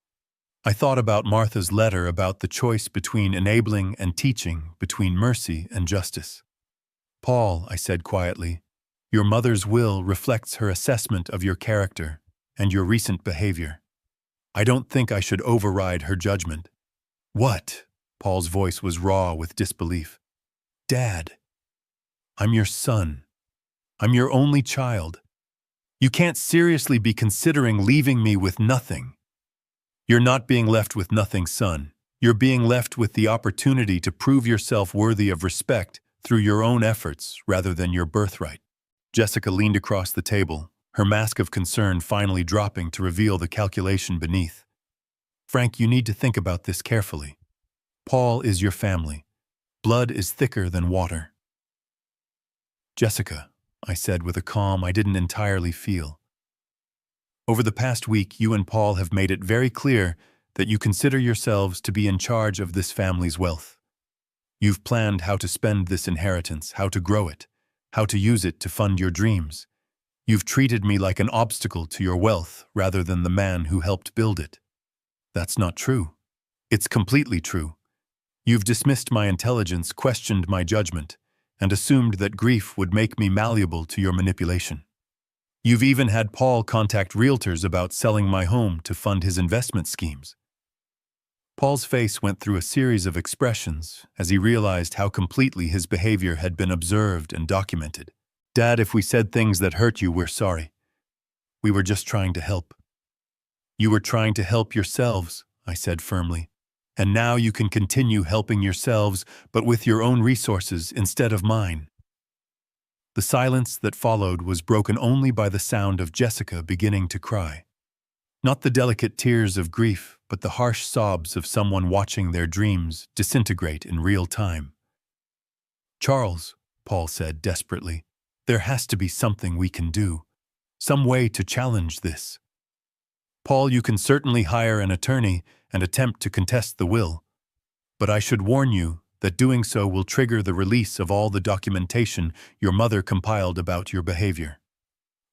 I thought about Martha's letter about the choice between enabling and teaching, between mercy and justice. "Paul," I said quietly, "your mother's will reflects her assessment of your character and your recent behavior. I don't think I should override her judgment." "What?" Paul's voice was raw with disbelief. "Dad, I'm your son. I'm your only child. You can't seriously be considering leaving me with nothing." "You're not being left with nothing, son. You're being left with the opportunity to prove yourself worthy of respect through your own efforts rather than your birthright." Jessica leaned across the table, her mask of concern finally dropping to reveal the calculation beneath. "Frank, you need to think about this carefully. Paul is your family. Blood is thicker than water." "Jessica," I said with a calm I didn't entirely feel, "over the past week, you and Paul have made it very clear that you consider yourselves to be in charge of this family's wealth. You've planned how to spend this inheritance, how to grow it, how to use it to fund your dreams. You've treated me like an obstacle to your wealth rather than the man who helped build it." "That's not true." "It's completely true. You've dismissed my intelligence, questioned my judgment, and assumed that grief would make me malleable to your manipulation. You've even had Paul contact realtors about selling my home to fund his investment schemes." Paul's face went through a series of expressions as he realized how completely his behavior had been observed and documented. "Dad, if we said things that hurt you, we're sorry. We were just trying to help." "You were trying to help yourselves," I said firmly. "And now you can continue helping yourselves, but with your own resources instead of mine." The silence that followed was broken only by the sound of Jessica beginning to cry. Not the delicate tears of grief, but the harsh sobs of someone watching their dreams disintegrate in real time. "Charles," Paul said desperately, "there has to be something we can do. Some way to challenge this." "Paul, you can certainly hire an attorney and attempt to contest the will. But I should warn you that doing so will trigger the release of all the documentation your mother compiled about your behavior.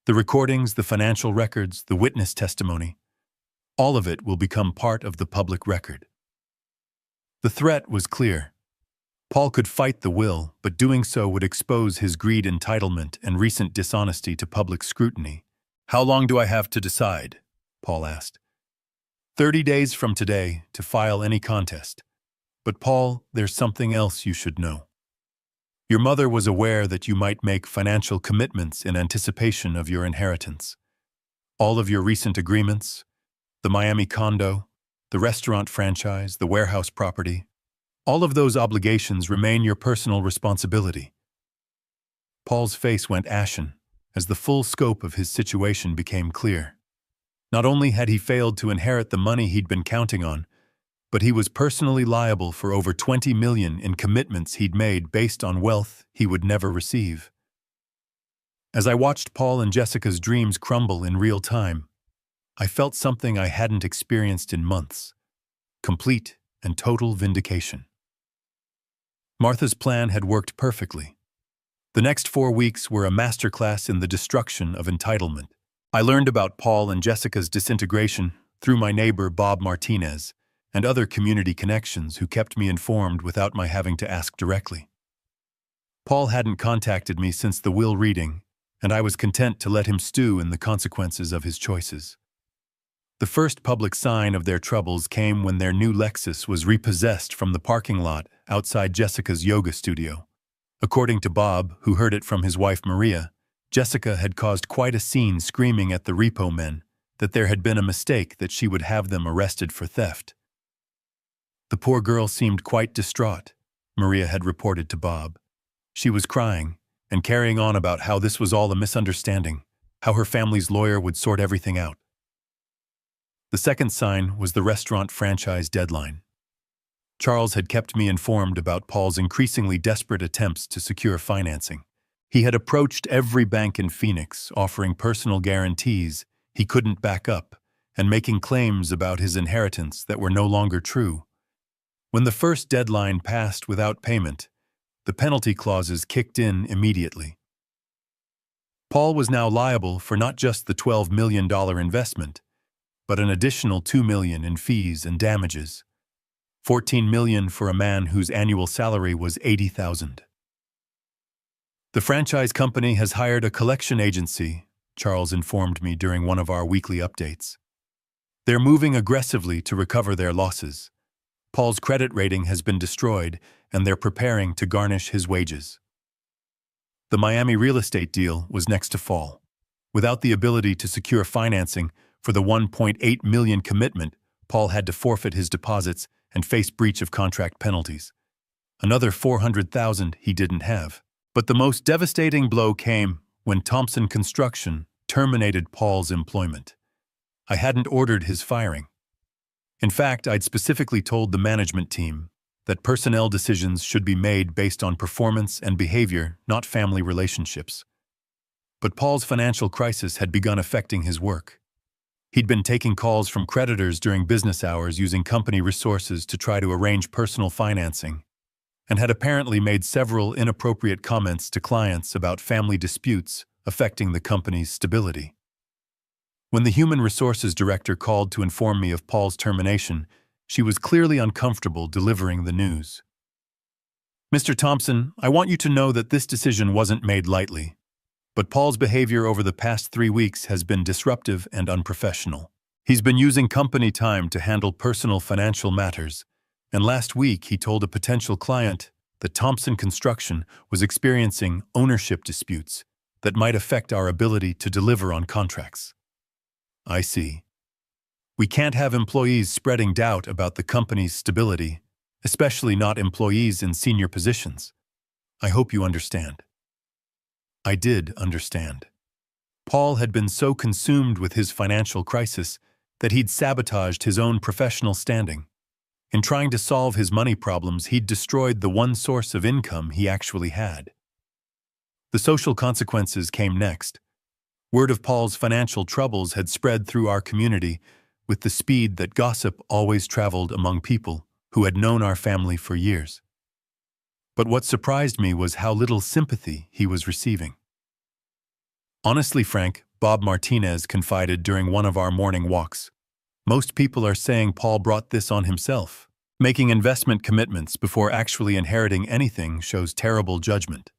The recordings, the financial records, the witness testimony, all of it will become part of the public record. The threat was clear. Paul could fight the will, but doing so would expose his greed, entitlement, and recent dishonesty to public scrutiny. "How long do I have to decide?" Paul asked. 30 days from today to file any contest. But Paul, there's something else you should know. Your mother was aware that you might make financial commitments in anticipation of your inheritance. All of your recent agreements, the Miami condo, the restaurant franchise, the warehouse property, all of those obligations remain your personal responsibility. Paul's face went ashen as the full scope of his situation became clear. Not only had he failed to inherit the money he'd been counting on, but he was personally liable for over $20 million in commitments he'd made based on wealth he would never receive. As I watched Paul and Jessica's dreams crumble in real time, I felt something I hadn't experienced in months: complete and total vindication. Martha's plan had worked perfectly. The next 4 weeks were a masterclass in the destruction of entitlement. I learned about Paul and Jessica's disintegration through my neighbor Bob Martinez and other community connections who kept me informed without my having to ask directly. Paul hadn't contacted me since the will reading, and I was content to let him stew in the consequences of his choices. The first public sign of their troubles came when their new Lexus was repossessed from the parking lot outside Jessica's yoga studio. According to Bob, who heard it from his wife Maria, Jessica had caused quite a scene screaming at the repo men that there had been a mistake, that she would have them arrested for theft. The poor girl seemed quite distraught, Maria had reported to Bob. She was crying and carrying on about how this was all a misunderstanding, how her family's lawyer would sort everything out. The second sign was the restaurant franchise deadline. Charles had kept me informed about Paul's increasingly desperate attempts to secure financing. He had approached every bank in Phoenix, offering personal guarantees he couldn't back up and making claims about his inheritance that were no longer true. When the first deadline passed without payment, the penalty clauses kicked in immediately. Paul was now liable for not just the $12 million investment, but an additional $2 million in fees and damages. $14 million for a man whose annual salary was $80,000. The franchise company has hired a collection agency, Charles informed me during one of our weekly updates. They're moving aggressively to recover their losses. Paul's credit rating has been destroyed, and they're preparing to garnish his wages. The Miami real estate deal was next to fall. Without the ability to secure financing for the $1.8 million commitment, Paul had to forfeit his deposits and face breach of contract penalties. Another $400,000 he didn't have. But the most devastating blow came when Thompson Construction terminated Paul's employment. I hadn't ordered his firing. In fact, I'd specifically told the management team that personnel decisions should be made based on performance and behavior, not family relationships. But Paul's financial crisis had begun affecting his work. He'd been taking calls from creditors during business hours using company resources to try to arrange personal financing, and had apparently made several inappropriate comments to clients about family disputes affecting the company's stability. When the human resources director called to inform me of Paul's termination, she was clearly uncomfortable delivering the news. "Mr. Thompson, I want you to know that this decision wasn't made lightly, but Paul's behavior over the past 3 weeks has been disruptive and unprofessional. He's been using company time to handle personal financial matters, and last week he told a potential client that Thompson Construction was experiencing ownership disputes that might affect our ability to deliver on contracts." "I see. We can't have employees spreading doubt about the company's stability, especially not employees in senior positions. I hope you understand." I did understand. Paul had been so consumed with his financial crisis that he'd sabotaged his own professional standing. In trying to solve his money problems, he'd destroyed the one source of income he actually had. The social consequences came next. Word of Paul's financial troubles had spread through our community with the speed that gossip always traveled among people who had known our family for years. But what surprised me was how little sympathy he was receiving. Honestly, Frank, Bob Martinez confided during one of our morning walks, most people are saying Paul brought this on himself. Making investment commitments before actually inheriting anything shows terrible judgment.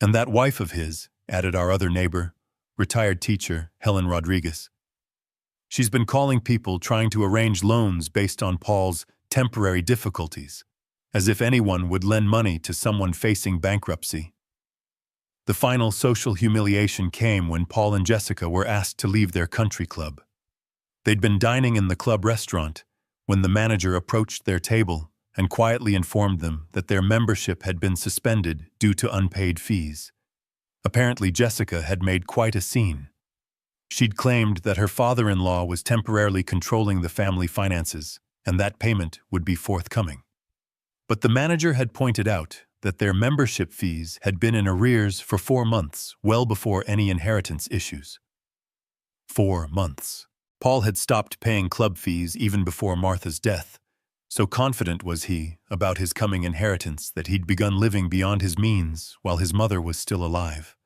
And that wife of his, added our other neighbor, retired teacher Helen Rodriguez. She's been calling people trying to arrange loans based on Paul's temporary difficulties, as if anyone would lend money to someone facing bankruptcy. The final social humiliation came when Paul and Jessica were asked to leave their country club. They'd been dining in the club restaurant when the manager approached their table and quietly informed them that their membership had been suspended due to unpaid fees. Apparently, Jessica had made quite a scene. She'd claimed that her father-in-law was temporarily controlling the family finances and that payment would be forthcoming. But the manager had pointed out that their membership fees had been in arrears for 4 months, well before any inheritance issues. 4 months. Paul had stopped paying club fees even before Martha's death. So confident was he about his coming inheritance that he'd begun living beyond his means while his mother was still alive.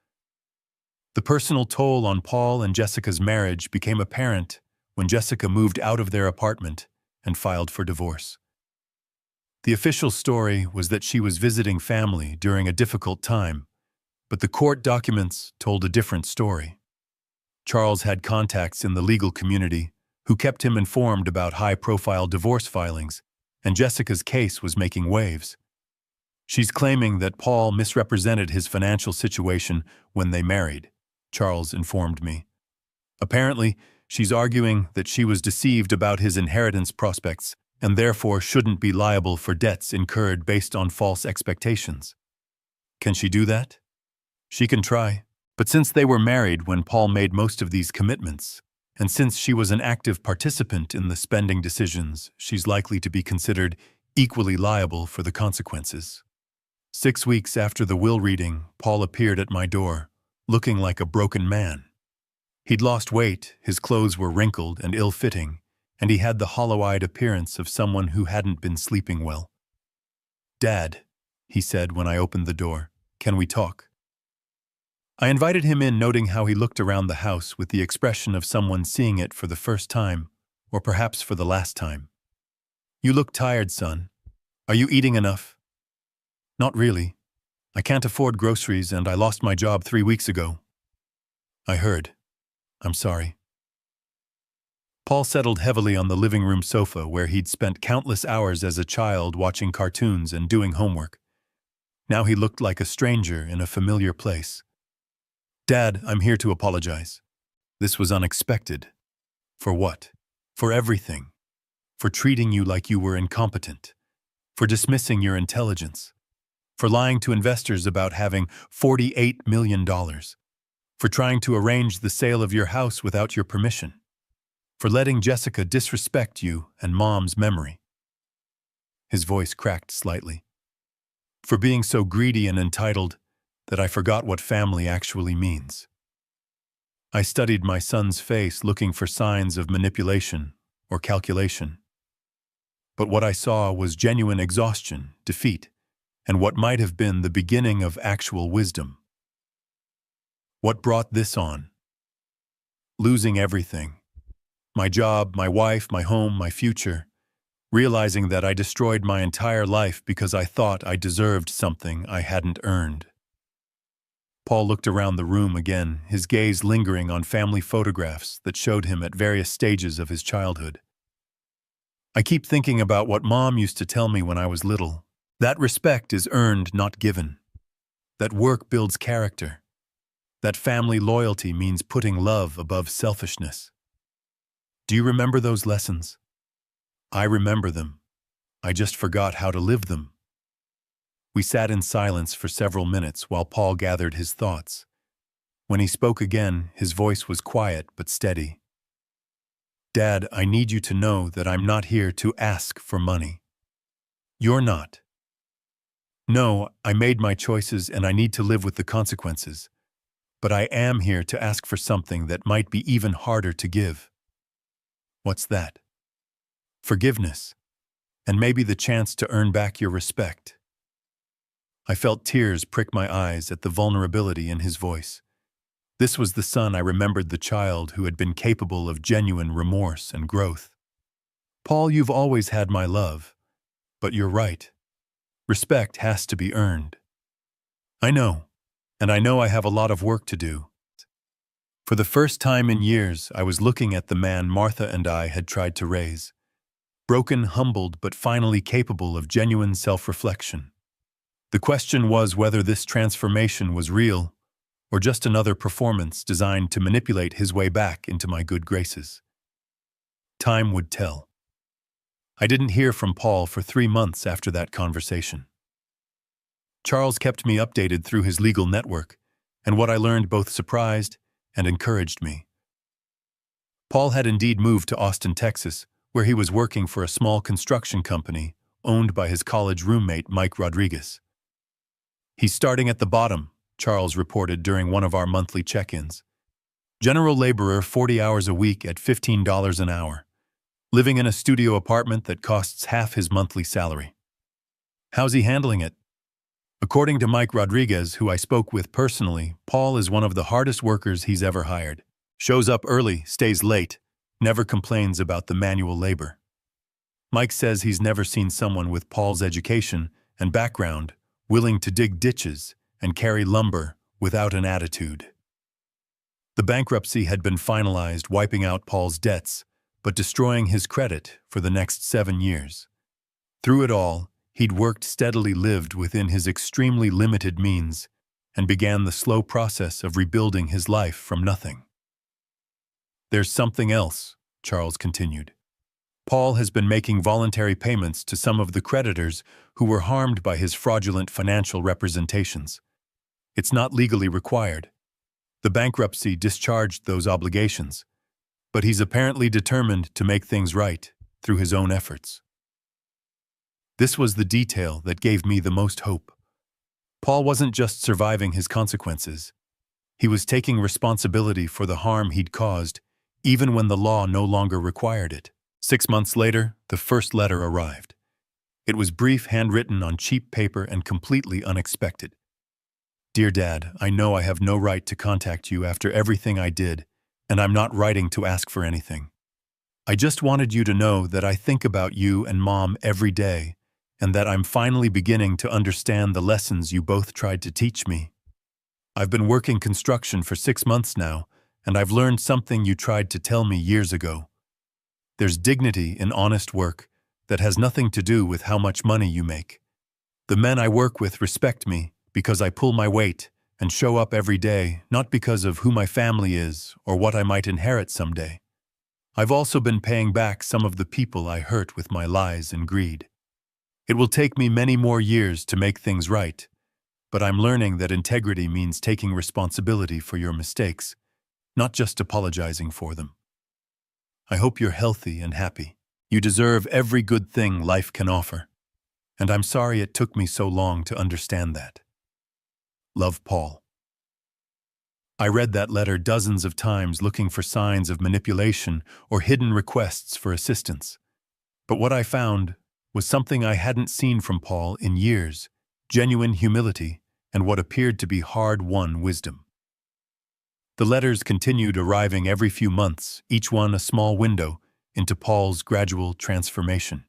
The personal toll on Paul and Jessica's marriage became apparent when Jessica moved out of their apartment and filed for divorce. The official story was that she was visiting family during a difficult time, but the court documents told a different story. Charles had contacts in the legal community who kept him informed about high-profile divorce filings, and Jessica's case was making waves. She's claiming that Paul misrepresented his financial situation when they married, Charles informed me. Apparently, she's arguing that she was deceived about his inheritance prospects and therefore shouldn't be liable for debts incurred based on false expectations. Can she do that? She can try, but since they were married when Paul made most of these commitments, and since she was an active participant in the spending decisions, she's likely to be considered equally liable for the consequences. 6 weeks after the will reading, Paul appeared at my door, looking like a broken man. He'd lost weight, his clothes were wrinkled and ill-fitting, and he had the hollow-eyed appearance of someone who hadn't been sleeping well. "Dad," he said when I opened the door, "can we talk?" I invited him in, noting how he looked around the house with the expression of someone seeing it for the first time, or perhaps for the last time. "You look tired, son. Are you eating enough?" "Not really. I can't afford groceries and I lost my job 3 weeks ago." "I heard. I'm sorry." Paul settled heavily on the living room sofa where he'd spent countless hours as a child watching cartoons and doing homework. Now he looked like a stranger in a familiar place. "Dad, I'm here to apologize. This was unexpected." "For what?" "For everything. For treating you like you were incompetent. For dismissing your intelligence. For lying to investors about having $48 million. For trying to arrange the sale of your house without your permission. For letting Jessica disrespect you and Mom's memory." His voice cracked slightly. "For being so greedy and entitled that I forgot what family actually means." I studied my son's face, looking for signs of manipulation or calculation. But what I saw was genuine exhaustion, defeat, and what might have been the beginning of actual wisdom. What brought this on? Losing everything. My job, my wife, my home, my future. Realizing that I destroyed my entire life because I thought I deserved something I hadn't earned. Paul looked around the room again, his gaze lingering on family photographs that showed him at various stages of his childhood. "I keep thinking about what Mom used to tell me when I was little. That respect is earned, not given. That work builds character. That family loyalty means putting love above selfishness." Do you remember those lessons? I remember them. I just forgot how to live them. We sat in silence for several minutes while Paul gathered his thoughts. When he spoke again, his voice was quiet but steady. "Dad, I need you to know that I'm not here to ask for money." "You're not." "No, I made my choices and I need to live with the consequences. But I am here to ask for something that might be even harder to give." "What's that?" "Forgiveness. And maybe the chance to earn back your respect." I felt tears prick my eyes at the vulnerability in his voice. This was the son I remembered, the child who had been capable of genuine remorse and growth. Paul, you've always had my love. But you're right. Respect has to be earned. I know, and I know I have a lot of work to do. For the first time in years, I was looking at the man Martha and I had tried to raise. Broken, humbled, but finally capable of genuine self-reflection. The question was whether this transformation was real or just another performance designed to manipulate his way back into my good graces. Time would tell. I didn't hear from Paul for 3 months after that conversation. Charles kept me updated through his legal network, and what I learned both surprised and encouraged me. Paul had indeed moved to Austin, Texas, where he was working for a small construction company owned by his college roommate, Mike Rodriguez. He's starting at the bottom, Charles reported during one of our monthly check-ins. General laborer, 40 hours a week at $15 an hour. Living in a studio apartment that costs half his monthly salary. How's he handling it? According to Mike Rodriguez, who I spoke with personally, Paul is one of the hardest workers he's ever hired. Shows up early, stays late, never complains about the manual labor. Mike says he's never seen someone with Paul's education and background willing to dig ditches and carry lumber without an attitude. The bankruptcy had been finalized, wiping out Paul's debts, but destroying his credit for the next 7 years. Through it all, he'd worked steadily, lived within his extremely limited means, and began the slow process of rebuilding his life from nothing. There's something else, Charles continued. Paul has been making voluntary payments to some of the creditors who were harmed by his fraudulent financial representations. It's not legally required. The bankruptcy discharged those obligations, but he's apparently determined to make things right through his own efforts. This was the detail that gave me the most hope. Paul wasn't just surviving his consequences. He was taking responsibility for the harm he'd caused, even when the law no longer required it. 6 months later, the first letter arrived. It was brief, handwritten on cheap paper, and completely unexpected. Dear Dad, I know I have no right to contact you after everything I did, and I'm not writing to ask for anything. I just wanted you to know that I think about you and Mom every day, and that I'm finally beginning to understand the lessons you both tried to teach me. I've been working construction for 6 months now, and I've learned something you tried to tell me years ago. There's dignity in honest work that has nothing to do with how much money you make. The men I work with respect me because I pull my weight and show up every day, not because of who my family is or what I might inherit someday. I've also been paying back some of the people I hurt with my lies and greed. It will take me many more years to make things right, but I'm learning that integrity means taking responsibility for your mistakes, not just apologizing for them. I hope you're healthy and happy. You deserve every good thing life can offer, and I'm sorry it took me so long to understand that. Love, Paul. I read that letter dozens of times looking for signs of manipulation or hidden requests for assistance. But what I found was something I hadn't seen from Paul in years: genuine humility and what appeared to be hard-won wisdom. The letters continued arriving every few months, each one a small window into Paul's gradual transformation.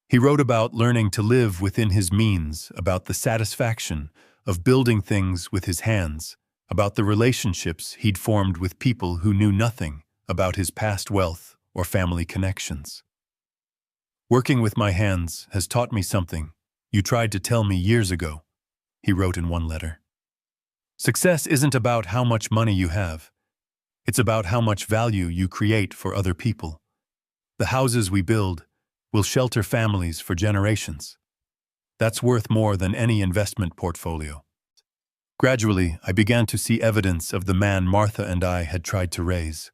He wrote about learning to live within his means, about the satisfaction of building things with his hands, about the relationships he'd formed with people who knew nothing about his past wealth or family connections. Working with my hands has taught me something you tried to tell me years ago, he wrote in one letter. Success isn't about how much money you have. It's about how much value you create for other people. The houses we build will shelter families for generations. That's worth more than any investment portfolio. Gradually, I began to see evidence of the man Martha and I had tried to raise.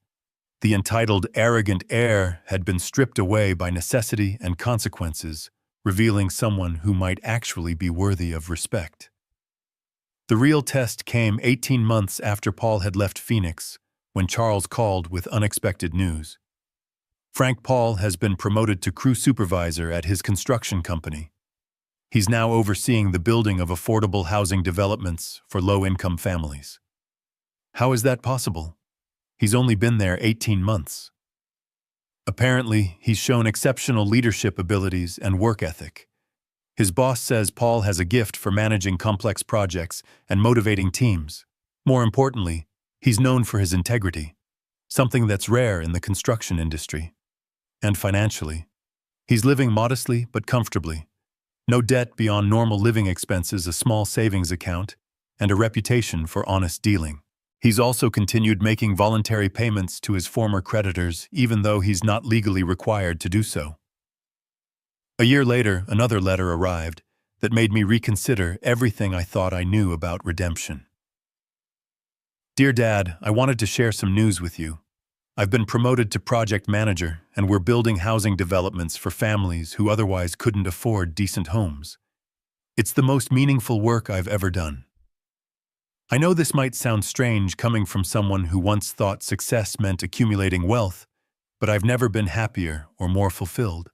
The entitled, arrogant heir had been stripped away by necessity and consequences, revealing someone who might actually be worthy of respect. The real test came 18 months after Paul had left Phoenix, when Charles called with unexpected news. Frank, Paul has been promoted to crew supervisor at his construction company. He's now overseeing the building of affordable housing developments for low-income families. How is that possible? He's only been there 18 months. Apparently, he's shown exceptional leadership abilities and work ethic. His boss says Paul has a gift for managing complex projects and motivating teams. More importantly, he's known for his integrity, something that's rare in the construction industry. And financially, he's living modestly but comfortably. No debt beyond normal living expenses, a small savings account, and a reputation for honest dealing. He's also continued making voluntary payments to his former creditors, even though he's not legally required to do so. A year later, another letter arrived that made me reconsider everything I thought I knew about redemption. Dear Dad, I wanted to share some news with you. I've been promoted to project manager, and we're building housing developments for families who otherwise couldn't afford decent homes. It's the most meaningful work I've ever done. I know this might sound strange coming from someone who once thought success meant accumulating wealth, but I've never been happier or more fulfilled.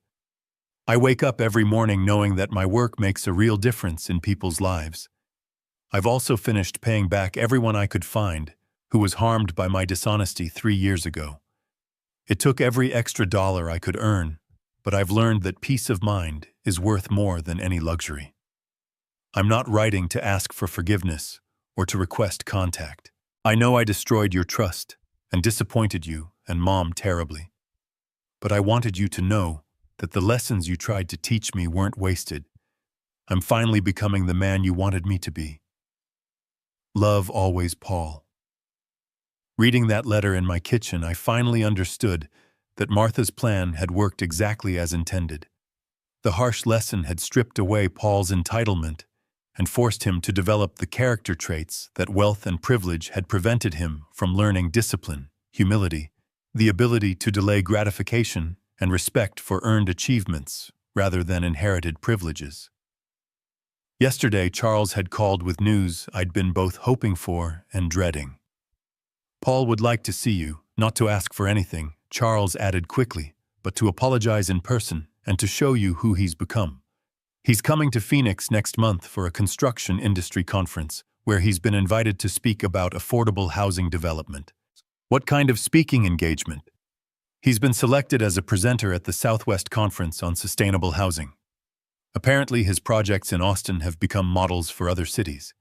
I wake up every morning knowing that my work makes a real difference in people's lives. I've also finished paying back everyone I could find who was harmed by my dishonesty 3 years ago. It took every extra dollar I could earn, but I've learned that peace of mind is worth more than any luxury. I'm not writing to ask for forgiveness or to request contact. I know I destroyed your trust and disappointed you and Mom terribly. But I wanted you to know that the lessons you tried to teach me weren't wasted. I'm finally becoming the man you wanted me to be. Love always, Paul. Reading that letter in my kitchen, I finally understood that Martha's plan had worked exactly as intended. The harsh lesson had stripped away Paul's entitlement and forced him to develop the character traits that wealth and privilege had prevented him from learning: discipline, humility, the ability to delay gratification, and respect for earned achievements rather than inherited privileges. Yesterday, Charles had called with news I'd been both hoping for and dreading. Paul would like to see you, not to ask for anything, Charles added quickly, but to apologize in person and to show you who he's become. He's coming to Phoenix next month for a construction industry conference, where he's been invited to speak about affordable housing development. What kind of speaking engagement? He's been selected as a presenter at the Southwest Conference on Sustainable Housing. Apparently, his projects in Austin have become models for other cities.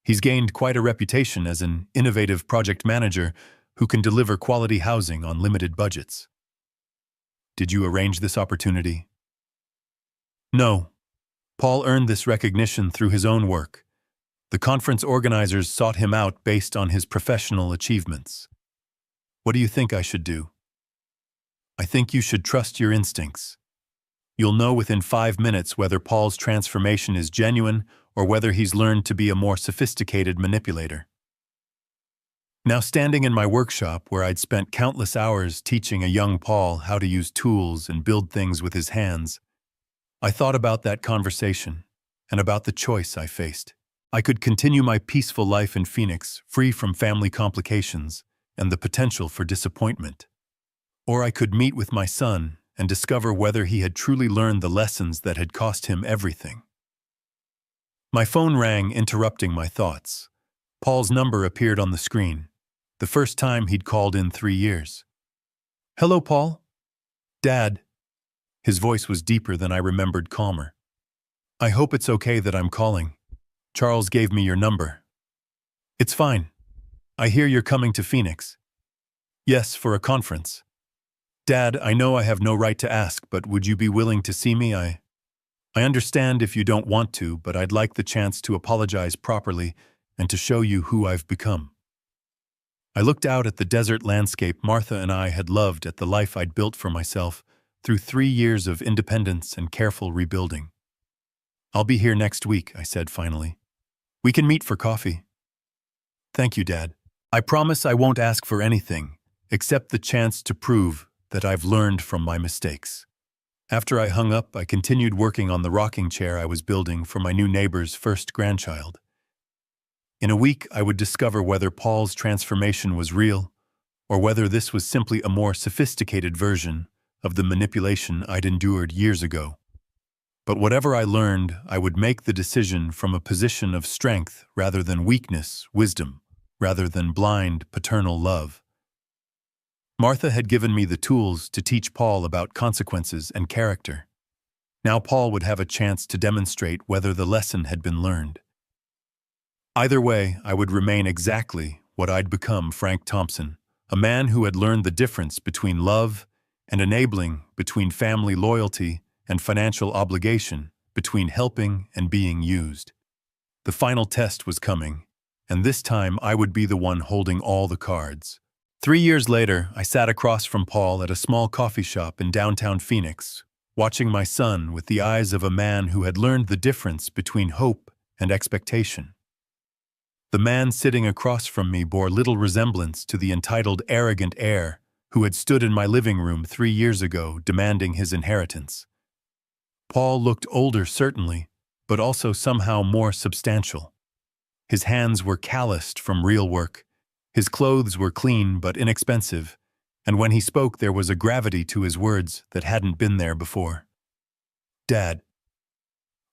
He's gained quite a reputation as an innovative project manager who can deliver quality housing on limited budgets. Did you arrange this opportunity? No. Paul earned this recognition through his own work. The conference organizers sought him out based on his professional achievements. What do you think I should do? I think you should trust your instincts. You'll know within 5 minutes whether Paul's transformation is genuine or whether he's learned to be a more sophisticated manipulator. Now, standing in my workshop where I'd spent countless hours teaching a young Paul how to use tools and build things with his hands, I thought about that conversation and about the choice I faced. I could continue my peaceful life in Phoenix, free from family complications and the potential for disappointment. Or I could meet with my son and discover whether he had truly learned the lessons that had cost him everything. My phone rang, interrupting my thoughts. Paul's number appeared on the screen, the first time he'd called in 3 years. Hello, Paul? Dad. His voice was deeper than I remembered, calmer. I hope it's okay that I'm calling. Charles gave me your number. It's fine. I hear you're coming to Phoenix. Yes, for a conference. Dad, I know I have no right to ask, but would you be willing to see me? I understand if you don't want to, but I'd like the chance to apologize properly and to show you who I've become. I looked out at the desert landscape Martha and I had loved, at the life I'd built for myself through 3 years of independence and careful rebuilding. I'll be here next week, I said finally. We can meet for coffee. Thank you, Dad. I promise I won't ask for anything, except the chance to prove that I've learned from my mistakes. After I hung up, I continued working on the rocking chair I was building for my new neighbor's first grandchild. In a week, I would discover whether Paul's transformation was real, or whether this was simply a more sophisticated version of the manipulation I'd endured years ago. But whatever I learned, I would make the decision from a position of strength rather than weakness, wisdom, rather than blind paternal love. Martha had given me the tools to teach Paul about consequences and character. Now Paul would have a chance to demonstrate whether the lesson had been learned. Either way, I would remain exactly what I'd become, Frank Thompson, a man who had learned the difference between love and enabling, between family loyalty and financial obligation, between helping and being used. The final test was coming, and this time I would be the one holding all the cards. 3 years later, I sat across from Paul at a small coffee shop in downtown Phoenix, watching my son with the eyes of a man who had learned the difference between hope and expectation. The man sitting across from me bore little resemblance to the entitled, arrogant heir who had stood in my living room 3 years ago demanding his inheritance. Paul looked older, certainly, but also somehow more substantial. His hands were calloused from real work, his clothes were clean but inexpensive, and when he spoke there was a gravity to his words that hadn't been there before. Dad,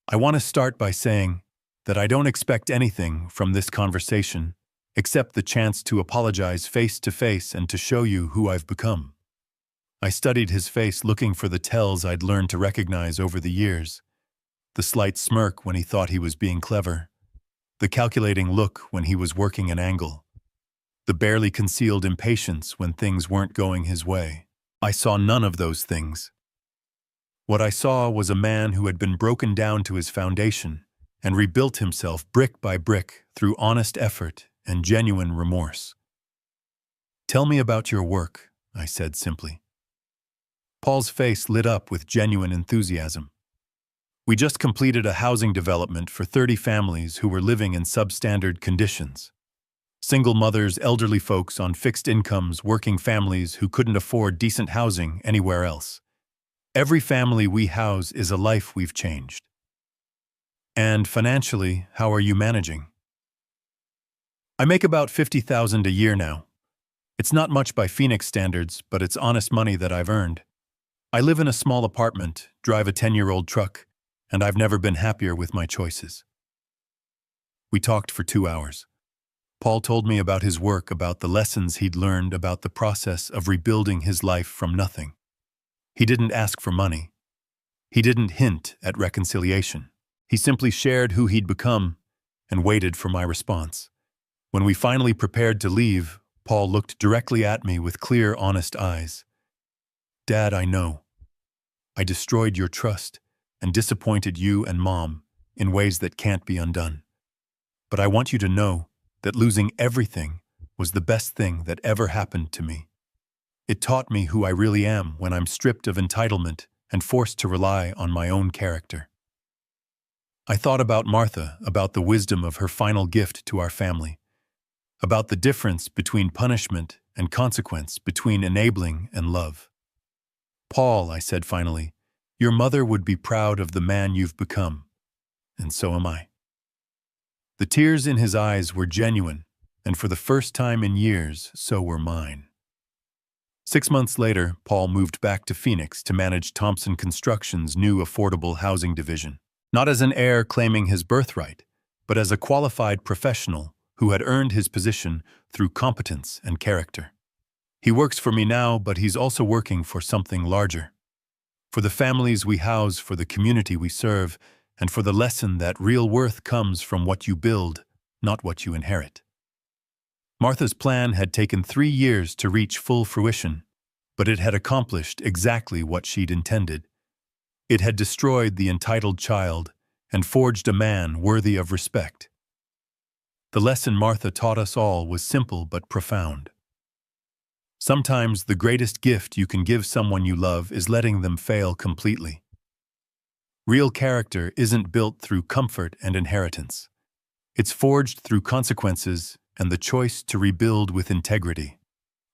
I want to start by saying that I don't expect anything from this conversation except the chance to apologize face to face and to show you who I've become. I studied his face, looking for the tells I'd learned to recognize over the years. The slight smirk when he thought he was being clever. The calculating look when he was working an angle. The barely concealed impatience when things weren't going his way. I saw none of those things. What I saw was a man who had been broken down to his foundation and rebuilt himself brick by brick through honest effort and genuine remorse. "Tell me about your work," I said simply. Paul's face lit up with genuine enthusiasm. "We just completed a housing development for 30 families who were living in substandard conditions. Single mothers, elderly folks on fixed incomes, working families who couldn't afford decent housing anywhere else. Every family we house is a life we've changed." "And financially, how are you managing?" "I make about $50,000 a year now. It's not much by Phoenix standards, but it's honest money that I've earned. I live in a small apartment, drive a 10-year-old truck, and I've never been happier with my choices." We talked for 2 hours. Paul told me about his work, about the lessons he'd learned, about the process of rebuilding his life from nothing. He didn't ask for money. He didn't hint at reconciliation. He simply shared who he'd become and waited for my response. When we finally prepared to leave, Paul looked directly at me with clear, honest eyes. "Dad, I know. I destroyed your trust and disappointed you and Mom in ways that can't be undone. But I want you to know that losing everything was the best thing that ever happened to me. It taught me who I really am when I'm stripped of entitlement and forced to rely on my own character." I thought about Martha, about the wisdom of her final gift to our family, about the difference between punishment and consequence, between enabling and love. "Paul," I said finally, "your mother would be proud of the man you've become, and so am I." The tears in his eyes were genuine, and for the first time in years, so were mine. 6 months later, Paul moved back to Phoenix to manage Thompson Construction's new affordable housing division, not as an heir claiming his birthright, but as a qualified professional who had earned his position through competence and character. He works for me now, but he's also working for something larger. For the families we house, for the community we serve, and for the lesson that real worth comes from what you build, not what you inherit. Martha's plan had taken 3 years to reach full fruition, but it had accomplished exactly what she'd intended. It had destroyed the entitled child and forged a man worthy of respect. The lesson Martha taught us all was simple but profound. Sometimes the greatest gift you can give someone you love is letting them fail completely. Real character isn't built through comfort and inheritance. It's forged through consequences and the choice to rebuild with integrity.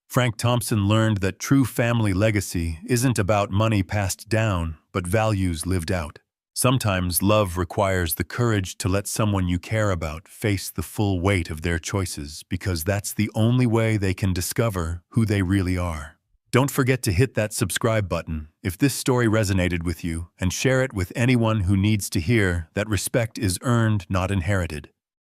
Frank Thompson learned that true family legacy isn't about money passed down, but values lived out. Sometimes love requires the courage to let someone you care about face the full weight of their choices, because that's the only way they can discover who they really are. Don't forget to hit that subscribe button if this story resonated with you, and share it with anyone who needs to hear that respect is earned, not inherited.